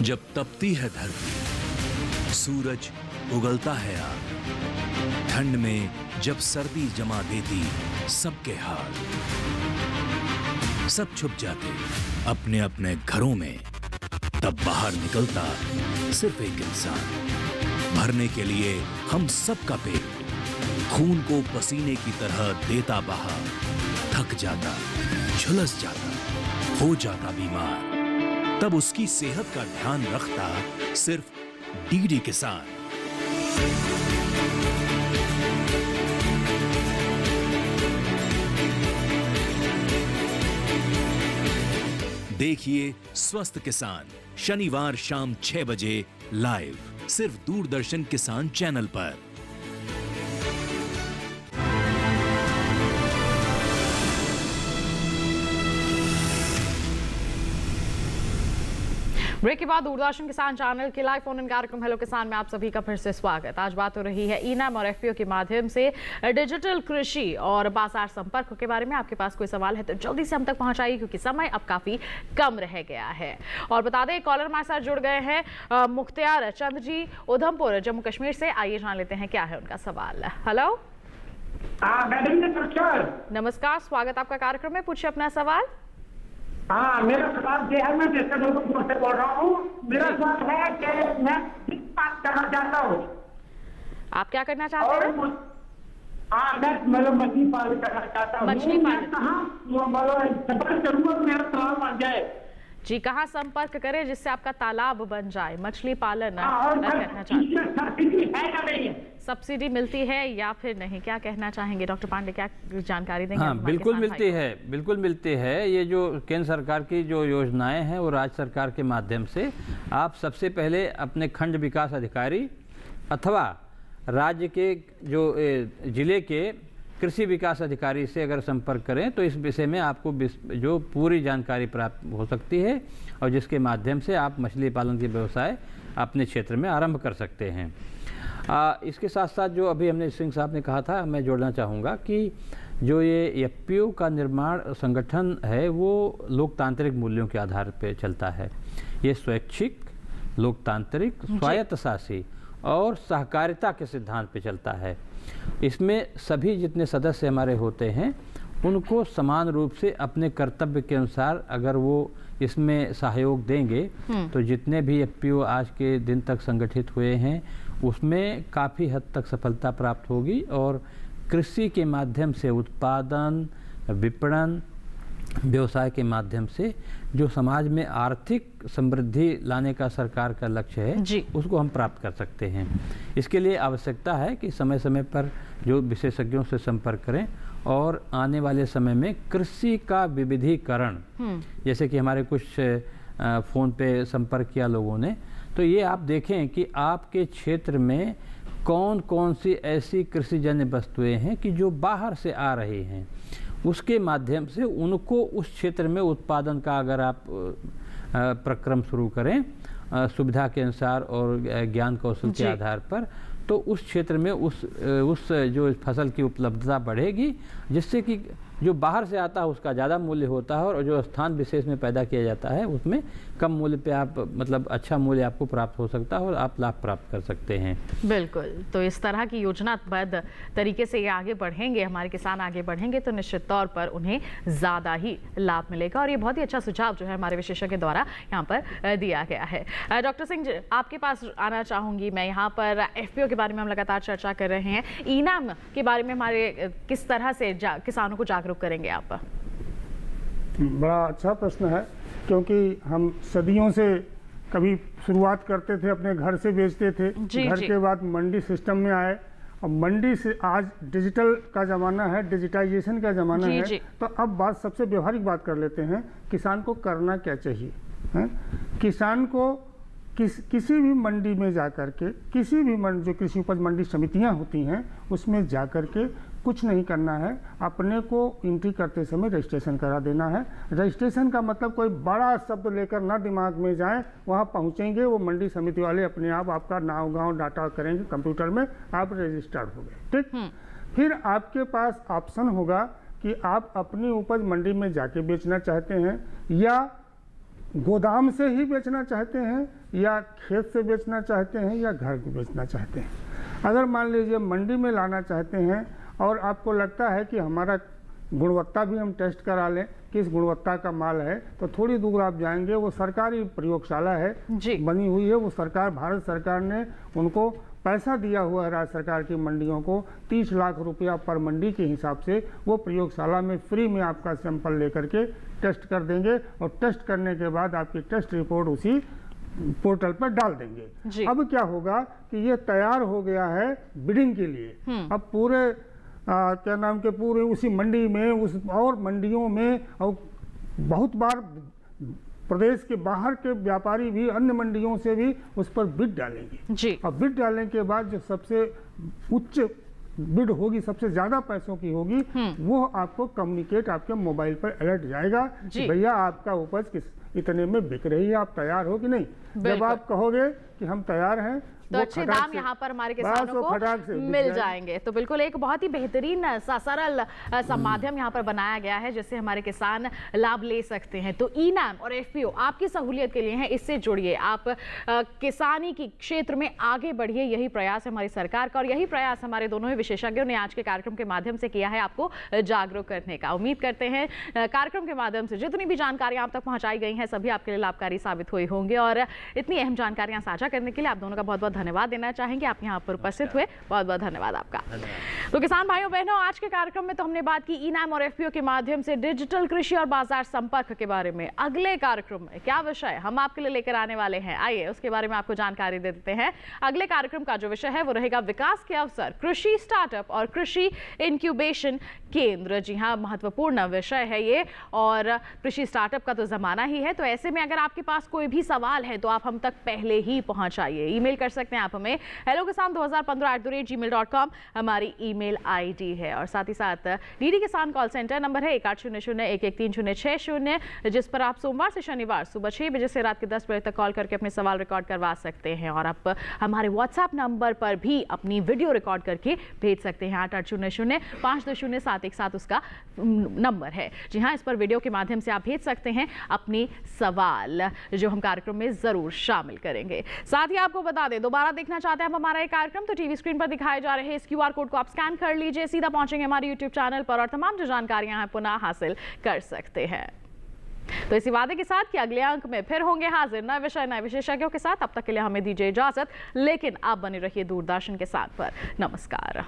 जब तपती है धरती, सूरज उगलता है आग, ठंड में जब सर्दी जमा देती सबके हाल, सब छुप जाते अपने अपने घरों में, तब बाहर निकलता सिर्फ एक इंसान, भरने के लिए हम सबका पेट, खून को पसीने की तरह देता बहा, थक जाता, झुलस जाता, हो जाता बीमार, तब उसकी सेहत का ध्यान रखता सिर्फ डीडी किसान। देखिए स्वस्थ किसान शनिवार शाम 6 बजे लाइव सिर्फ दूरदर्शन किसान चैनल पर। ब्रेक के बाद दूरदर्शन किसान चैनल के लाइव फोन इन कार्यक्रम हेलो किसान में आप सभी का फिर से स्वागत। आज बात हो रही है ई-नाम और एफपीओ के माध्यम से डिजिटल कृषि और बाजार संपर्क के बारे में। आपके पास कोई सवाल है तो जल्दी से हम तक पहुंचाइए क्योंकि समय अब काफी कम रह गया है। और बता दें कॉलर हमारे साथ जुड़ गए हैं मुख्तियार चंद जी उधमपुर जम्मू कश्मीर से। आइए जान लेते हैं क्या है उनका सवाल। हेलो नमस्कार, स्वागत आपका कार्यक्रम में, पूछिए अपना सवाल। हाँ, मेरा सवाल ये है, मैं जैसे उधमपुर से बोल रहा हूँ। मेरा सवाल है कि मैं बात करना चाहता हूँ। आप क्या करना चाहते हैं? हाँ, मैं मतलब मछली पालन करना चाहता हूँ। मछली पालन कहाँ संपर्क करूँगा मेरा सवाल बन जाए? जी, कहाँ संपर्क करें जिससे आपका तालाब बन जाए? मछली पालन करना चाहते हैं। सब्सिडी मिलती है या फिर नहीं, क्या कहना चाहेंगे डॉक्टर पांडे, क्या जानकारी देंगे? हाँ, बिल्कुल मिलती है, बिल्कुल मिलती है। ये जो केंद्र सरकार की जो योजनाएं हैं वो राज्य सरकार के माध्यम से आप सबसे पहले अपने खंड विकास अधिकारी अथवा राज्य के जो जिले के कृषि विकास अधिकारी से अगर संपर्क करें तो इस विषय में आपको जो पूरी जानकारी प्राप्त हो सकती है और जिसके माध्यम से आप मछली पालन के व्यवसाय अपने क्षेत्र में आरंभ कर सकते हैं। इसके साथ साथ जो अभी हमने सिंह साहब ने कहा था, मैं जोड़ना चाहूँगा कि जो ये एफपीओ का निर्माण संगठन है वो लोकतांत्रिक मूल्यों के आधार पर चलता है। ये स्वैच्छिक, लोकतांत्रिक, स्वायत्तशासी और सहकारिता के सिद्धांत पे चलता है। इसमें सभी जितने सदस्य हमारे होते हैं उनको समान रूप से अपने कर्तव्य के अनुसार अगर वो इसमें सहयोग देंगे तो जितने भी एफपीओ आज के दिन तक संगठित हुए हैं उसमें काफ़ी हद तक सफलता प्राप्त होगी और कृषि के माध्यम से उत्पादन, विपणन, व्यवसाय के माध्यम से जो समाज में आर्थिक समृद्धि लाने का सरकार का लक्ष्य है उसको हम प्राप्त कर सकते हैं। इसके लिए आवश्यकता है कि समय समय पर जो विशेषज्ञों से संपर्क करें और आने वाले समय में कृषि का विविधीकरण, जैसे कि हमारे कुछ फ़ोन पे संपर्क किया लोगों ने, तो ये आप देखें कि आपके क्षेत्र में कौन कौन सी ऐसी कृषिजन्य वस्तुएं हैं कि जो बाहर से आ रही हैं, उसके माध्यम से उनको उस क्षेत्र में उत्पादन का अगर आप प्रक्रम शुरू करें सुविधा के अनुसार और ज्ञान कौशल के आधार पर, तो उस क्षेत्र में उस जो फसल की उपलब्धता बढ़ेगी, जिससे कि जो बाहर से आता है उसका ज़्यादा मूल्य होता है और जो स्थान विशेष में पैदा किया जाता है उसमें कम मूल्य पे आप मतलब अच्छा मूल्य आपको प्राप्त हो सकता है और आप लाभ प्राप्त कर सकते हैं। बिल्कुल, तो इस तरह की योजनाबद्ध तरीके से ये आगे बढ़ेंगे, हमारे किसान आगे बढ़ेंगे तो निश्चित तौर पर उन्हें ज़्यादा ही लाभ मिलेगा। और ये बहुत ही अच्छा सुझाव जो है हमारे विशेषज्ञ द्वारा यहाँ पर दिया गया है। डॉक्टर सिंह जी, आपके पास आना चाहूँगी मैं। यहाँ पर एफपीओ के बारे में हम लगातार चर्चा कर रहे हैं, ई-नाम के बारे में हमारे किस तरह से किसानों को जागरूक करेंगे आप? बड़ा अच्छा प्रश्न है, क्योंकि हम सदियों से कभी शुरुआत करते थे अपने घर से बेचते थे, घर के बाद मंडी सिस्टम में आए और मंडी से आज डिजिटल का ज़माना है, डिजिटाइजेशन का ज़माना है। तो अब बात सबसे व्यवहारिक बात कर लेते हैं, किसान को करना क्या चाहिए है? किसान को किसी भी मंडी में जा कर के, किसी भी जो कृषि उपज मंडी समितियां होती हैं उसमें जा कर के कुछ नहीं करना है, अपने को एंट्री करते समय रजिस्ट्रेशन करा देना है। रजिस्ट्रेशन का मतलब कोई बड़ा शब्द लेकर ना दिमाग में जाए, वहाँ पहुँचेंगे वो मंडी समिति वाले अपने आप आपका नाम गांव डाटा करेंगे कंप्यूटर में, आप रजिस्टर्ड हो गए। ठीक, फिर आपके पास ऑप्शन होगा कि आप अपनी उपज मंडी में जाके बेचना चाहते हैं या गोदाम से ही बेचना चाहते हैं या खेत से बेचना चाहते हैं या घर को बेचना चाहते हैं। अगर मान लीजिए मंडी में लाना चाहते हैं और आपको लगता है कि हमारा गुणवत्ता भी हम टेस्ट करा लें, किस गुणवत्ता का माल है, तो थोड़ी दूर आप जाएंगे, वो सरकारी प्रयोगशाला है बनी हुई है, वो सरकार, भारत सरकार ने उनको पैसा दिया हुआ है राज्य सरकार की मंडियों को 30 लाख रुपया पर मंडी के हिसाब से। वो प्रयोगशाला में फ्री में आपका सैंपल लेकर के टेस्ट कर देंगे और टेस्ट करने के बाद आपकी टेस्ट रिपोर्ट उसी पोर्टल पर डाल देंगे। अब क्या होगा कि ये तैयार हो गया है बिडिंग के लिए। अब पूरे क्या नाम के पूरे उसी मंडी में उस और मंडियों में और बहुत बार प्रदेश के बाहर के व्यापारी भी अन्य मंडियों से भी उस पर बिड डालेंगे जी। और बिड डालने के बाद जो सबसे उच्च बिड होगी, सबसे ज्यादा पैसों की होगी, वो आपको कम्युनिकेट आपके मोबाइल पर अलर्ट जाएगा कि भैया आपका उपज किस इतने में बिक रही है, आप तैयार हो कि नहीं। जब आप कहोगे कि हम तैयार हैं तो अच्छे दाम यहाँ पर हमारे किसानों को मिल जाएंगे। तो बिल्कुल एक बहुत ही बेहतरीन सरल माध्यम यहाँ पर बनाया गया है जिससे हमारे किसान लाभ ले सकते हैं। तो ई-नाम और एफपीओ आपकी सहूलियत के लिए है, इससे जुड़िए, आप किसानी की क्षेत्र में आगे बढ़िए, यही प्रयास है हमारी सरकार का और यही प्रयास हमारे दोनों ही विशेषज्ञों ने आज के कार्यक्रम के माध्यम से किया है आपको जागरूक करने का। उम्मीद करते हैं कार्यक्रम के माध्यम से जितनी भी जानकारियां आप तक पहुंचाई गई हैं सभी आपके लिए लाभकारी साबित हुई होंगे और इतनी अहम जानकारियां साझा करने के लिए आप दोनों का बहुत बहुत धन्यवाद देना चाहेंगे। आप यहाँ पर उपस्थित हुए, बहुत बहुत धन्यवाद आपका। तो किसान भाइयों बहनों, आज के कार्यक्रम में तो हमने बात की ई-नाम और एफपीओ के माध्यम से डिजिटल कृषि और बाजार संपर्क के बारे में। अगले कार्यक्रम में क्या विषय हम आपके लिए लेकर आने वाले हैं, आइए उसके बारे में आपको जानकारी दे देते हैं। अगले कार्यक्रम का जो विषय है वो रहेगा विकास के अवसर, कृषि स्टार्टअप और कृषि इंक्यूबेशन केंद्र। जी हाँ, महत्वपूर्ण विषय है ये और कृषि स्टार्टअप का तो जमाना ही है। तो ऐसे में अगर आपके पास कोई भी सवाल है तो आप हम तक पहले ही पहुंचाइए। ईमेल कर सकते हैं आप हमें hellokisan2015@gmail.com हमारी ईमेल आईडी है और साथ ही साथ डीडी किसान कॉल सेंटर नंबर है 1800-113-060 जिस पर आप सोमवार से शनिवार सुबह 6 बजे से रात के 10 बजे तक कॉल करके अपने सवाल रिकॉर्ड करवा सकते हैं और आप हमारे व्हाट्सएप नंबर पर भी अपनी वीडियो रिकॉर्ड करके भेज सकते हैं। 8800-520-717 उसका नंबर है। जी हाँ, इस पर वीडियो के माध्यम से आप भेज सकते हैं अपनी सवाल जो हम कार्यक्रम में जरूर शामिल करेंगे। साथ ही आपको बता दें, दोबारा देखना चाहते हैं आप हमारा एक कार्यक्रम तो टीवी स्क्रीन पर दिखाए जा रहे इस क्यूआर कोड को आप स्कैन कर लीजिए, सीधा पहुंचेंगे हमारे यूट्यूब चैनल पर और तमाम जो जानकारियां हैं पुनः हासिल कर सकते हैं। तो इसी वादे के साथ कि अगले अंक में फिर होंगे हाजिर नए विषय नए विशेषज्ञों के साथ। अब तक के लिए हमें दीजिए इजाजत, लेकिन आप बने रहिए दूरदर्शन के साथ पर। नमस्कार।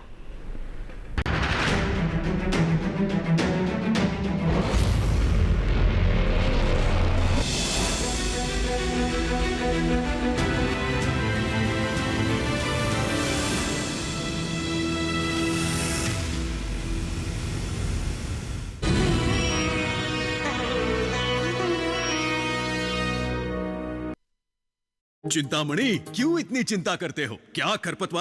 चिंतामणि, क्यों इतनी चिंता करते हो? क्या खरपतवार